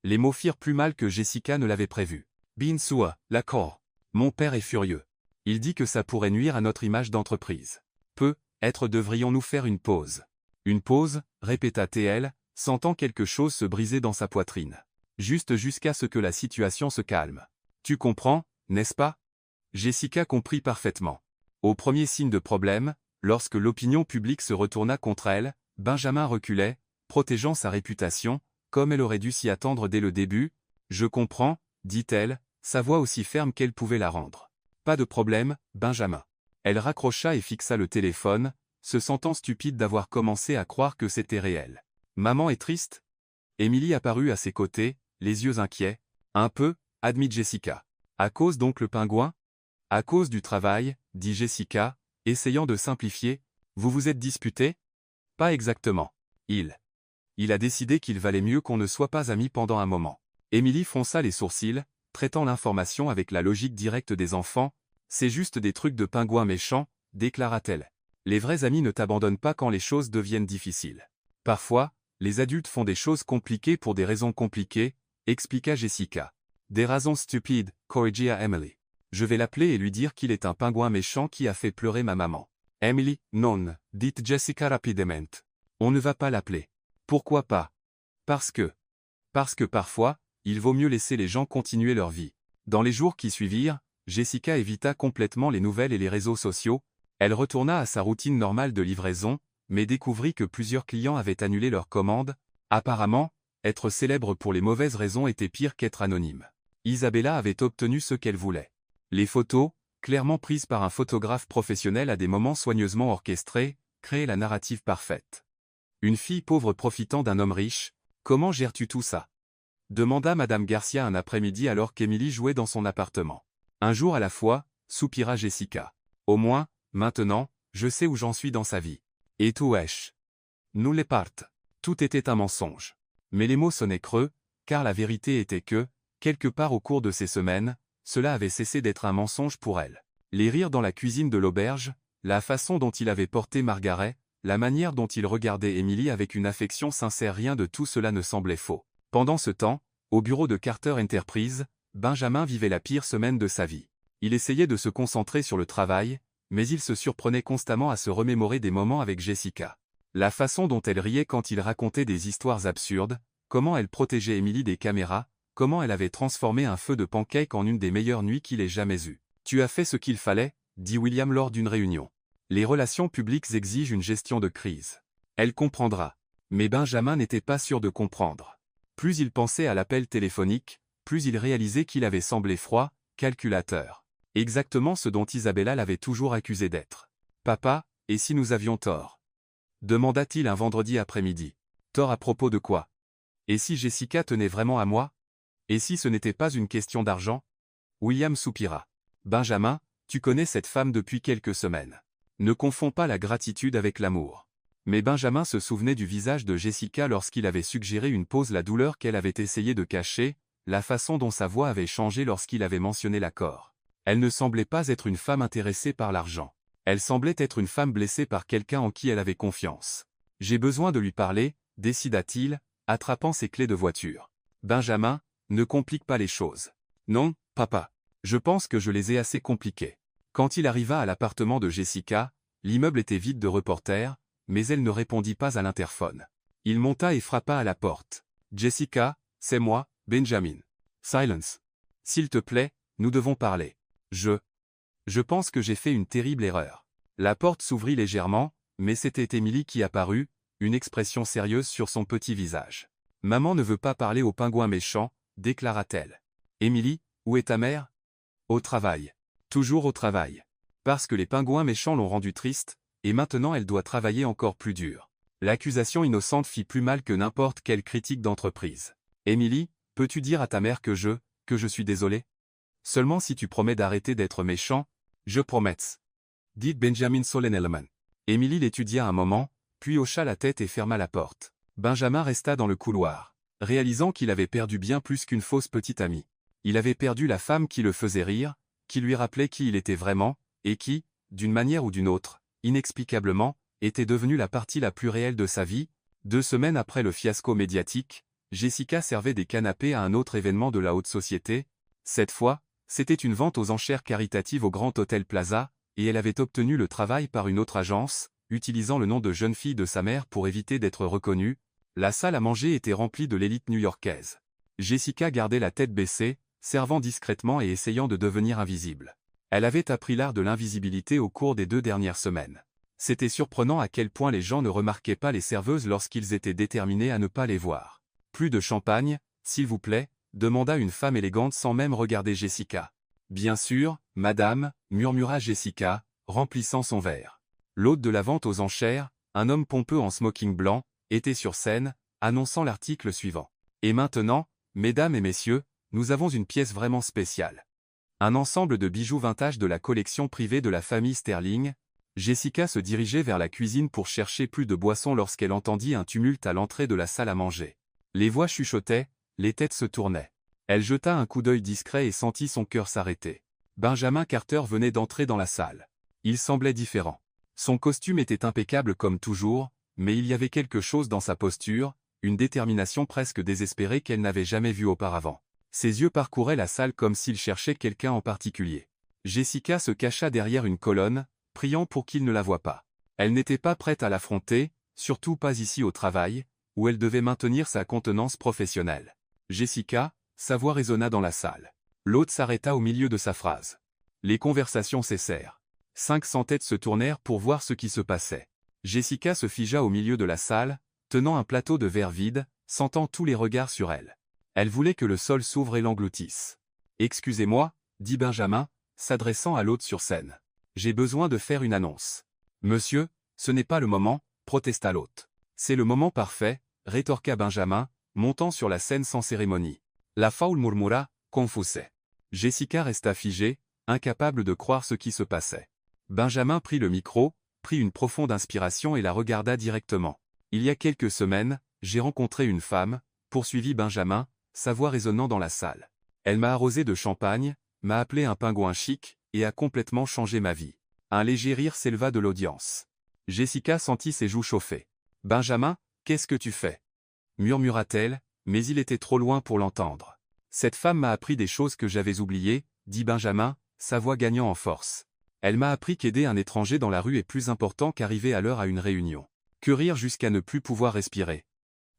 Les mots firent plus mal que Jessica ne l'avait prévu. Bien sûr, l'accord. Mon père est furieux. Il dit que ça pourrait nuire à notre image d'entreprise. Peut-être devrions-nous faire une pause. Une pause, répéta-t-elle, sentant quelque chose se briser dans sa poitrine. Juste jusqu'à ce que la situation se calme. Tu comprends, n'est-ce pas? Jessica comprit parfaitement. Au premier signe de problème, lorsque l'opinion publique se retourna contre elle, Benjamin reculait, protégeant sa réputation, comme elle aurait dû s'y attendre dès le début. Je comprends, dit-elle, sa voix aussi ferme qu'elle pouvait la rendre. Pas de problème, Benjamin. Elle raccrocha et fixa le téléphone, se sentant stupide d'avoir commencé à croire que c'était réel. Maman est triste? Emily apparut à ses côtés, les yeux inquiets. Un peu, admit Jessica. À cause donc le pingouin? À cause du travail, dit Jessica, essayant de simplifier. Vous vous êtes disputés? Pas exactement. Il a décidé qu'il valait mieux qu'on ne soit pas amis pendant un moment. Emily fronça les sourcils, traitant l'information avec la logique directe des enfants. C'est juste des trucs de pingouins méchants, déclara-t-elle. Les vrais amis ne t'abandonnent pas quand les choses deviennent difficiles. Parfois, les adultes font des choses compliquées pour des raisons compliquées, expliqua Jessica. Des raisons stupides, corrigia Emily. Je vais l'appeler et lui dire qu'il est un pingouin méchant qui a fait pleurer ma maman. Emily, non, dit Jessica rapidement. On ne va pas l'appeler. Pourquoi pas? Parce que parfois, il vaut mieux laisser les gens continuer leur vie. Dans les jours qui suivirent, Jessica évita complètement les nouvelles et les réseaux sociaux. Elle retourna à sa routine normale de livraison, mais découvrit que plusieurs clients avaient annulé leurs commandes. Apparemment, être célèbre pour les mauvaises raisons était pire qu'être anonyme. Isabella avait obtenu ce qu'elle voulait. Les photos, clairement prises par un photographe professionnel à des moments soigneusement orchestrés, créaient la narrative parfaite. Une fille pauvre profitant d'un homme riche, comment gères-tu tout ça? Demanda Madame Garcia un après-midi alors qu'Emily jouait dans son appartement. Un jour à la fois, soupira Jessica. Au moins, maintenant, je sais où j'en suis dans sa vie. Et tout wesh. Nous les partes. Tout était un mensonge. Mais les mots sonnaient creux, car la vérité était que, quelque part au cours de ces semaines, cela avait cessé d'être un mensonge pour elle. Les rires dans la cuisine de l'auberge, la façon dont il avait porté Margaret, la manière dont il regardait Emily avec une affection sincère, rien de tout cela ne semblait faux. Pendant ce temps, au bureau de Carter Enterprise, Benjamin vivait la pire semaine de sa vie. Il essayait de se concentrer sur le travail, mais il se surprenait constamment à se remémorer des moments avec Jessica. La façon dont elle riait quand il racontait des histoires absurdes, comment elle protégeait Emily des caméras, comment elle avait transformé un feu de pancake en une des meilleures nuits qu'il ait jamais eues. Tu as fait ce qu'il fallait, dit William lors d'une réunion. Les relations publiques exigent une gestion de crise. Elle comprendra. Mais Benjamin n'était pas sûr de comprendre. Plus il pensait à l'appel téléphonique, plus il réalisait qu'il avait semblé froid, calculateur. Exactement ce dont Isabella l'avait toujours accusé d'être. Papa, et si nous avions tort? Demanda-t-il un vendredi après-midi. Tort à propos de quoi? Et si Jessica tenait vraiment à moi? Et si ce n'était pas une question d'argent? William soupira. Benjamin, tu connais cette femme depuis quelques semaines. Ne confonds pas la gratitude avec l'amour. Mais Benjamin se souvenait du visage de Jessica lorsqu'il avait suggéré une pause, la douleur qu'elle avait essayé de cacher, la façon dont sa voix avait changé lorsqu'il avait mentionné l'accord. Elle ne semblait pas être une femme intéressée par l'argent. Elle semblait être une femme blessée par quelqu'un en qui elle avait confiance. J'ai besoin de lui parler, décida-t-il, attrapant ses clés de voiture. Benjamin, Ne complique pas les choses. Non, papa. Je pense que je les ai assez compliquées. Quand il arriva à l'appartement de Jessica, l'immeuble était vide de reporters, mais elle ne répondit pas à l'interphone. Il monta et frappa à la porte. Jessica, c'est moi, Benjamin. Silence. S'il te plaît, nous devons parler. Je pense que j'ai fait une terrible erreur. La porte s'ouvrit légèrement, mais c'était Emily qui apparut, une expression sérieuse sur son petit visage. Maman ne veut pas parler au pingouin méchant, déclara-t-elle. Emily, où est ta mère? Au travail. Toujours au travail. Parce que les pingouins méchants l'ont rendue triste, et maintenant elle doit travailler encore plus dur. L'accusation innocente fit plus mal que n'importe quelle critique d'entreprise. Emily, peux-tu dire à ta mère que je suis désolé? Seulement si tu promets d'arrêter d'être méchant, je promets. Dit Benjamin solennellement. Emily l'étudia un moment, puis hocha la tête et ferma la porte. Benjamin resta dans le couloir, réalisant qu'il avait perdu bien plus qu'une fausse petite amie. Il avait perdu la femme qui le faisait rire, qui lui rappelait qui il était vraiment, et qui, d'une manière ou d'une autre, inexplicablement, était devenue la partie la plus réelle de sa vie. 2 semaines après le fiasco médiatique, Jessica servait des canapés à un autre événement de la haute société. Cette fois, c'était une vente aux enchères caritatives au Grand Hôtel Plaza, et elle avait obtenu le travail par une autre agence, utilisant le nom de jeune fille de sa mère pour éviter d'être reconnue. La salle à manger était remplie de l'élite new-yorkaise. Jessica gardait la tête baissée, servant discrètement et essayant de devenir invisible. Elle avait appris l'art de l'invisibilité au cours des 2 dernières semaines. C'était surprenant à quel point les gens ne remarquaient pas les serveuses lorsqu'ils étaient déterminés à ne pas les voir. Plus de champagne, s'il vous plaît, demanda une femme élégante sans même regarder Jessica. Bien sûr, madame, murmura Jessica, remplissant son verre. L'hôte de la vente aux enchères, un homme pompeux en smoking blanc, était sur scène, annonçant l'article suivant. Et maintenant, mesdames et messieurs, nous avons une pièce vraiment spéciale. Un ensemble de bijoux vintage de la collection privée de la famille Sterling. Jessica se dirigeait vers la cuisine pour chercher plus de boissons lorsqu'elle entendit un tumulte à l'entrée de la salle à manger. Les voix chuchotaient, les têtes se tournaient. Elle jeta un coup d'œil discret et sentit son cœur s'arrêter. Benjamin Carter venait d'entrer dans la salle. Il semblait différent. Son costume était impeccable comme toujours, mais il y avait quelque chose dans sa posture, une détermination presque désespérée qu'elle n'avait jamais vue auparavant. Ses yeux parcouraient la salle comme s'il cherchait quelqu'un en particulier. Jessica se cacha derrière une colonne, priant pour qu'il ne la voie pas. Elle n'était pas prête à l'affronter, surtout pas ici au travail, où elle devait maintenir sa contenance professionnelle. Jessica, sa voix résonna dans la salle. L'hôte s'arrêta au milieu de sa phrase. Les conversations cessèrent. 500 têtes se tournèrent pour voir ce qui se passait. Jessica se figea au milieu de la salle, tenant un plateau de verre vide, sentant tous les regards sur elle. Elle voulait que le sol s'ouvre et l'engloutisse. « Excusez-moi, dit Benjamin, s'adressant à l'hôte sur scène. J'ai besoin de faire une annonce. »« Monsieur, ce n'est pas le moment, protesta l'hôte. »« C'est le moment parfait, rétorqua Benjamin, montant sur la scène sans cérémonie. La foule murmura, confuse. Jessica resta figée, incapable de croire ce qui se passait. Benjamin prit le micro, prit une profonde inspiration et la regarda directement. « Il y a quelques semaines, j'ai rencontré une femme, poursuivit Benjamin, sa voix résonnant dans la salle. Elle m'a arrosé de champagne, m'a appelé un pingouin chic, et a complètement changé ma vie. » Un léger rire s'éleva de l'audience. Jessica sentit ses joues chauffer. « Benjamin, qu'est-ce que tu fais » murmura-t-elle, mais il était trop loin pour l'entendre. « Cette femme m'a appris des choses que j'avais oubliées, » dit Benjamin, sa voix gagnant en force. « Elle m'a appris qu'aider un étranger dans la rue est plus important qu'arriver à l'heure à une réunion. Que rire jusqu'à ne plus pouvoir respirer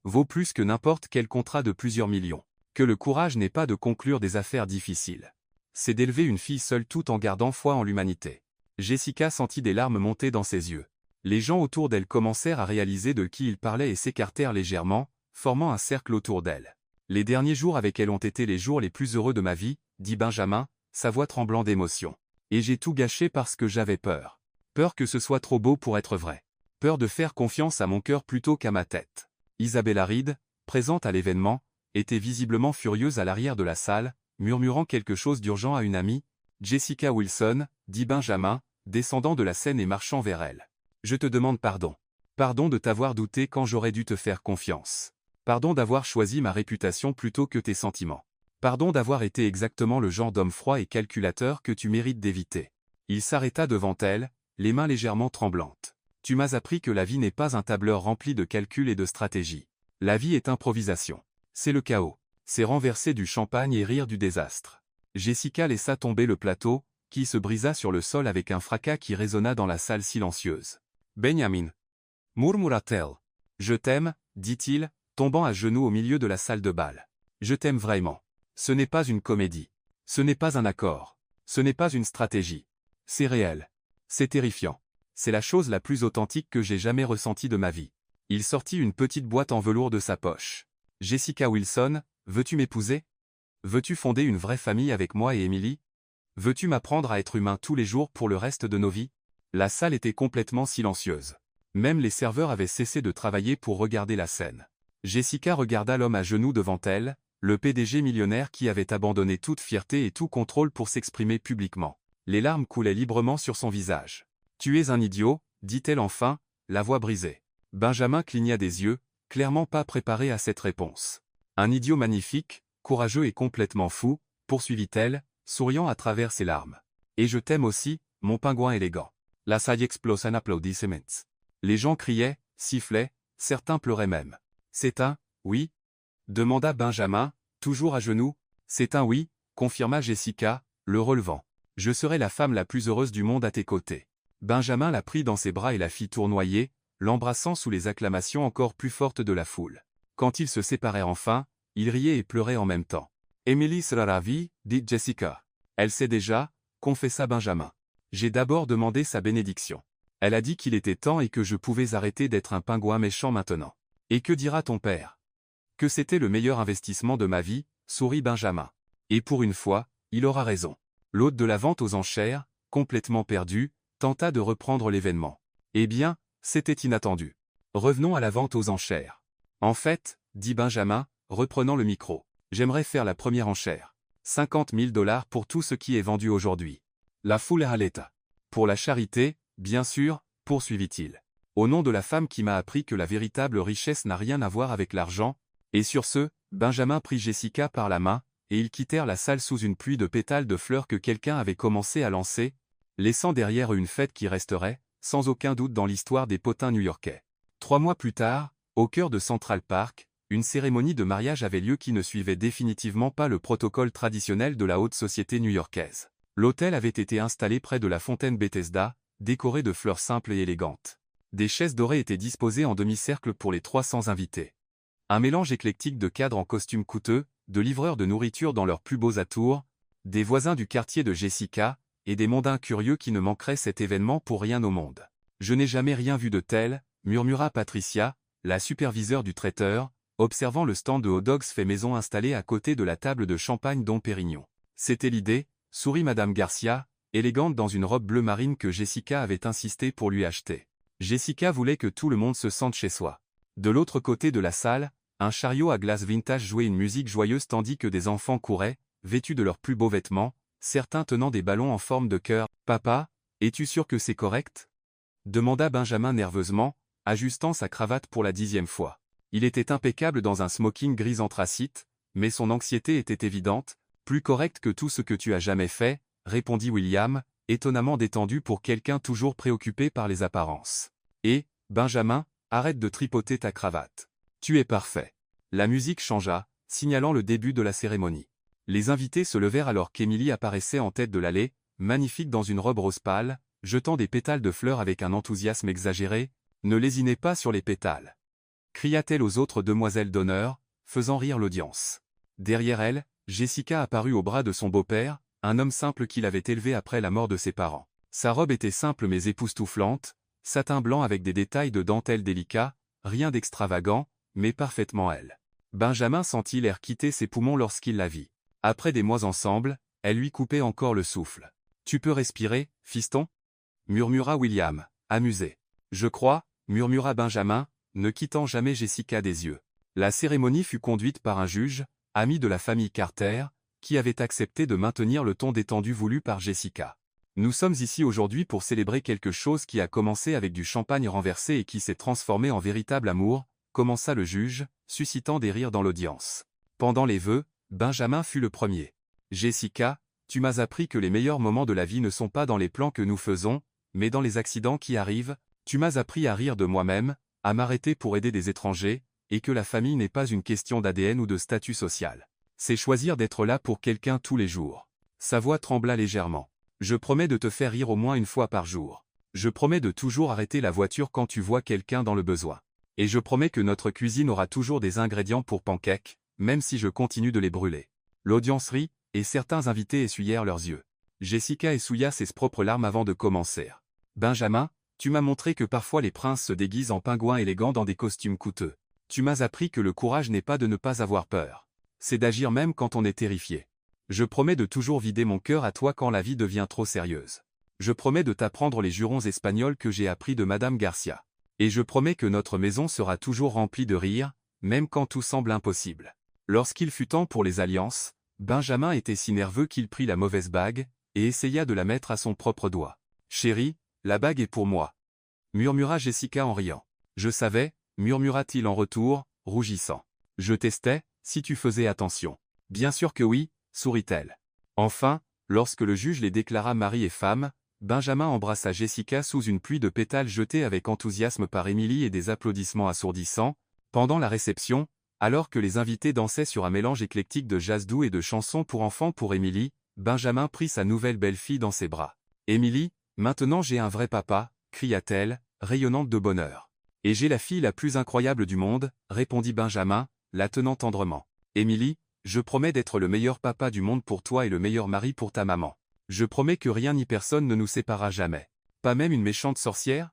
vaut plus que n'importe quel contrat de plusieurs millions. Que le courage n'est pas de conclure des affaires difficiles. C'est d'élever une fille seule tout en gardant foi en l'humanité. » Jessica sentit des larmes monter dans ses yeux. Les gens autour d'elle commencèrent à réaliser de qui il parlait et s'écartèrent légèrement, formant un cercle autour d'elle. « Les derniers jours avec elle ont été les jours les plus heureux de ma vie, » dit Benjamin, sa voix tremblant d'émotion. « Et j'ai tout gâché parce que j'avais peur. Peur que ce soit trop beau pour être vrai. Peur de faire confiance à mon cœur plutôt qu'à ma tête. » Isabella Reed, présente à l'événement, était visiblement furieuse à l'arrière de la salle, murmurant quelque chose d'urgent à une amie. « Jessica Wilson, » dit Benjamin, descendant de la scène et marchant vers elle. « Je te demande pardon. Pardon de t'avoir douté quand j'aurais dû te faire confiance. Pardon d'avoir choisi ma réputation plutôt que tes sentiments. Pardon d'avoir été exactement le genre d'homme froid et calculateur que tu mérites d'éviter. » Il s'arrêta devant elle, les mains légèrement tremblantes. « Tu m'as appris que la vie n'est pas un tableur rempli de calculs et de stratégies. La vie est improvisation. C'est le chaos. c'est renverser du champagne et rire du désastre. Jessica laissa tomber le plateau, qui se brisa sur le sol avec un fracas qui résonna dans la salle silencieuse. Benjamin, murmura-t-elle. Je t'aime, dit-il, tombant à genoux au milieu de la salle de bal. Je t'aime vraiment. Ce n'est pas une comédie. Ce n'est pas un accord. Ce n'est pas une stratégie. C'est réel. C'est terrifiant. C'est la chose la plus authentique que j'ai jamais ressentie de ma vie. Il sortit une petite boîte en velours de sa poche. Jessica Wilson, veux-tu m'épouser? Veux-tu fonder une vraie famille avec moi et Emily? Veux-tu m'apprendre à être humain tous les jours pour le reste de nos vies? La salle était complètement silencieuse. Même les serveurs avaient cessé de travailler pour regarder la scène. Jessica regarda l'homme à genoux devant elle, le PDG millionnaire qui avait abandonné toute fierté et tout contrôle pour s'exprimer publiquement. Les larmes coulaient librement sur son visage. « Tu es un idiot », dit-elle enfin, la voix brisée. Benjamin cligna des yeux, clairement pas préparé à cette réponse. « Un idiot magnifique, courageux et complètement fou », poursuivit-elle, souriant à travers ses larmes. « Et je t'aime aussi, mon pingouin élégant. » La salle explosa en applaudissements. Les gens criaient, sifflaient, certains pleuraient même. « C'est un « oui » demanda Benjamin, toujours à genoux. « C'est un « oui », confirma Jessica, le relevant. « Je serai la femme la plus heureuse du monde à tes côtés. » Benjamin la prit dans ses bras et la fit tournoyer, l'embrassant sous les acclamations encore plus fortes de la foule. Quand ils se séparèrent enfin, ils riaient et pleuraient en même temps. « Emily sera ravie, dit Jessica. Elle sait déjà, confessa Benjamin. J'ai d'abord demandé sa bénédiction. Elle a dit qu'il était temps et que je pouvais arrêter d'être un pingouin méchant maintenant. Et que dira ton père? Que c'était le meilleur investissement de ma vie, sourit Benjamin. Et pour une fois, il aura raison. L'hôte de la vente aux enchères, complètement perdu, tenta de reprendre l'événement. Eh bien, c'était inattendu. Revenons à la vente aux enchères. En fait, dit Benjamin, reprenant le micro, j'aimerais faire la première enchère. 50 000 $ pour tout ce qui est vendu aujourd'hui. La foule à l'état. Pour la charité, bien sûr, poursuivit-il. Au nom de la femme qui m'a appris que la véritable richesse n'a rien à voir avec l'argent, et sur ce, Benjamin prit Jessica par la main, et ils quittèrent la salle sous une pluie de pétales de fleurs que quelqu'un avait commencé à lancer, laissant derrière une fête qui resterait, sans aucun doute dans l'histoire des potins new-yorkais. 3 mois plus tard, au cœur de Central Park, une cérémonie de mariage avait lieu qui ne suivait définitivement pas le protocole traditionnel de la haute société new-yorkaise. L'hôtel avait été installé près de la fontaine Bethesda, décoré de fleurs simples et élégantes. Des chaises dorées étaient disposées en demi-cercle pour les 300 invités. Un mélange éclectique de cadres en costumes coûteux, de livreurs de nourriture dans leurs plus beaux atours, des voisins du quartier de Jessica, et des mondains curieux qui ne manqueraient cet événement pour rien au monde. « Je n'ai jamais rien vu de tel », murmura Patricia, la superviseure du traiteur, observant le stand de hot dogs fait maison installé à côté de la table de champagne Dom Pérignon. C'était l'idée, sourit Madame Garcia, élégante dans une robe bleu marine que Jessica avait insisté pour lui acheter. Jessica voulait que tout le monde se sente chez soi. De l'autre côté de la salle, un chariot à glace vintage jouait une musique joyeuse tandis que des enfants couraient, vêtus de leurs plus beaux vêtements, certains tenant des ballons en forme de cœur. « Papa, es-tu sûr que c'est correct ?» demanda Benjamin nerveusement, ajustant sa cravate pour la 10e fois. Il était impeccable dans un smoking gris anthracite, mais son anxiété était évidente. « Plus correct que tout ce que tu as jamais fait », répondit William, étonnamment détendu pour quelqu'un toujours préoccupé par les apparences. « Et, Benjamin, arrête de tripoter ta cravate. Tu es parfait. » La musique changea, signalant le début de la cérémonie. Les invités se levèrent alors qu'Emily apparaissait en tête de l'allée, magnifique dans une robe rose pâle, jetant des pétales de fleurs avec un enthousiasme exagéré. « Ne lésinez pas sur les pétales !» cria-t-elle aux autres demoiselles d'honneur, faisant rire l'audience. Derrière elle, Jessica apparut au bras de son beau-père, un homme simple qui l'avait élevé après la mort de ses parents. Sa robe était simple mais époustouflante, satin blanc avec des détails de dentelle délicats, rien d'extravagant, mais parfaitement elle. Benjamin sentit l'air quitter ses poumons lorsqu'il la vit. Après des mois ensemble, elle lui coupait encore le souffle. « Tu peux respirer, fiston ?» murmura William, amusé. « Je crois », murmura Benjamin, ne quittant jamais Jessica des yeux. La cérémonie fut conduite par un juge, ami de la famille Carter, qui avait accepté de maintenir le ton détendu voulu par Jessica. « Nous sommes ici aujourd'hui pour célébrer quelque chose qui a commencé avec du champagne renversé et qui s'est transformé en véritable amour », commença le juge, suscitant des rires dans l'audience. Pendant les vœux, Benjamin fut le premier. « Jessica, tu m'as appris que les meilleurs moments de la vie ne sont pas dans les plans que nous faisons, mais dans les accidents qui arrivent. Tu m'as appris à rire de moi-même, à m'arrêter pour aider des étrangers, et que la famille n'est pas une question d'ADN ou de statut social. C'est choisir d'être là pour quelqu'un tous les jours. Sa voix trembla légèrement. Je promets de te faire rire au moins une fois par jour. Je promets de toujours arrêter la voiture quand tu vois quelqu'un dans le besoin. Et je promets que notre cuisine aura toujours des ingrédients pour pancakes, même si je continue de les brûler. L'audience rit, et certains invités essuyèrent leurs yeux. Jessica essuya ses propres larmes avant de commencer. Benjamin, tu m'as montré que parfois les princes se déguisent en pingouins élégants dans des costumes coûteux. Tu m'as appris que le courage n'est pas de ne pas avoir peur. C'est d'agir même quand on est terrifié. Je promets de toujours vider mon cœur à toi quand la vie devient trop sérieuse. Je promets de t'apprendre les jurons espagnols que j'ai appris de Madame Garcia. Et je promets que notre maison sera toujours remplie de rire, même quand tout semble impossible. Lorsqu'il fut temps pour les alliances, Benjamin était si nerveux qu'il prit la mauvaise bague, et essaya de la mettre à son propre doigt. « Chérie, la bague est pour moi. » murmura Jessica en riant. « Je savais, » murmura-t-il en retour, rougissant. « Je testais, si tu faisais attention. »« Bien sûr que oui, » sourit-elle. Enfin, lorsque le juge les déclara mari et femme, Benjamin embrassa Jessica sous une pluie de pétales jetés avec enthousiasme par Émilie et des applaudissements assourdissants. Pendant la réception, alors que les invités dansaient sur un mélange éclectique de jazz doux et de chansons pour enfants pour Émilie, Benjamin prit sa nouvelle belle-fille dans ses bras. « Émilie, maintenant j'ai un vrai papa » cria-t-elle, rayonnante de bonheur. « Et j'ai la fille la plus incroyable du monde » répondit Benjamin, la tenant tendrement. « Émilie, je promets d'être le meilleur papa du monde pour toi et le meilleur mari pour ta maman. Je promets que rien ni personne ne nous séparera jamais. Pas même une méchante sorcière ?»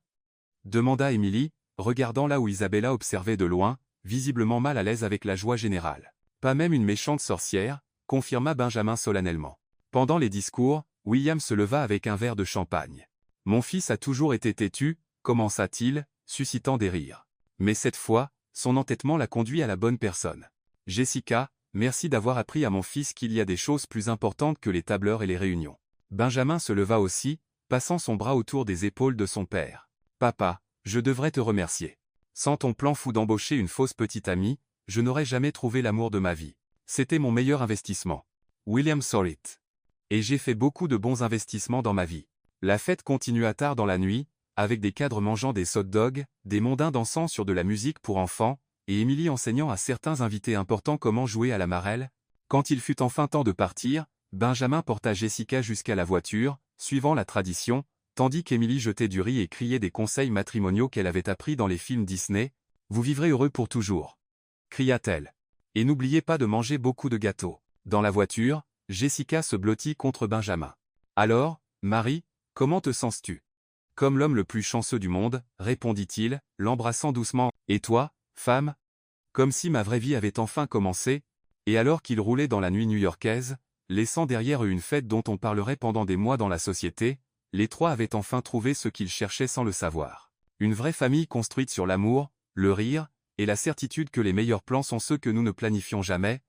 demanda Émilie, regardant là où Isabella observait de loin, visiblement mal à l'aise avec la joie générale. « Pas même une méchante sorcière » confirma Benjamin solennellement. Pendant les discours, William se leva avec un verre de champagne. « Mon fils a toujours été têtu » commença-t-il, suscitant des rires. Mais cette fois, son entêtement l'a conduit à la bonne personne. « Jessica, merci d'avoir appris à mon fils qu'il y a des choses plus importantes que les tableurs et les réunions. » Benjamin se leva aussi, passant son bras autour des épaules de son père. « Papa, je devrais te remercier. Sans ton plan fou d'embaucher une fausse petite amie, je n'aurais jamais trouvé l'amour de ma vie. C'était mon meilleur investissement. William Sorrit. Et j'ai fait beaucoup de bons investissements dans ma vie. » La fête continua tard dans la nuit, avec des cadres mangeant des hot dogs, des mondains dansant sur de la musique pour enfants, et Émilie enseignant à certains invités importants comment jouer à la marelle. Quand il fut enfin temps de partir, Benjamin porta Jessica jusqu'à la voiture, suivant la tradition, tandis qu'Émilie jetait du riz et criait des conseils matrimoniaux qu'elle avait appris dans les films Disney. « Vous vivrez heureux pour toujours » cria-t-elle. « Et n'oubliez pas de manger beaucoup de gâteaux. » Dans la voiture, Jessica se blottit contre Benjamin. « Alors, Marie, comment te sens-tu » ? « Comme l'homme le plus chanceux du monde, » répondit-il, l'embrassant doucement. « Et toi, femme ?» Comme si ma vraie vie avait enfin commencé. Et alors qu'ils roulaient dans la nuit new-yorkaise, laissant derrière eux une fête dont on parlerait pendant des mois dans la société, les trois avaient enfin trouvé ce qu'ils cherchaient sans le savoir. Une vraie famille construite sur l'amour, le rire, et la certitude que les meilleurs plans sont ceux que nous ne planifions jamais.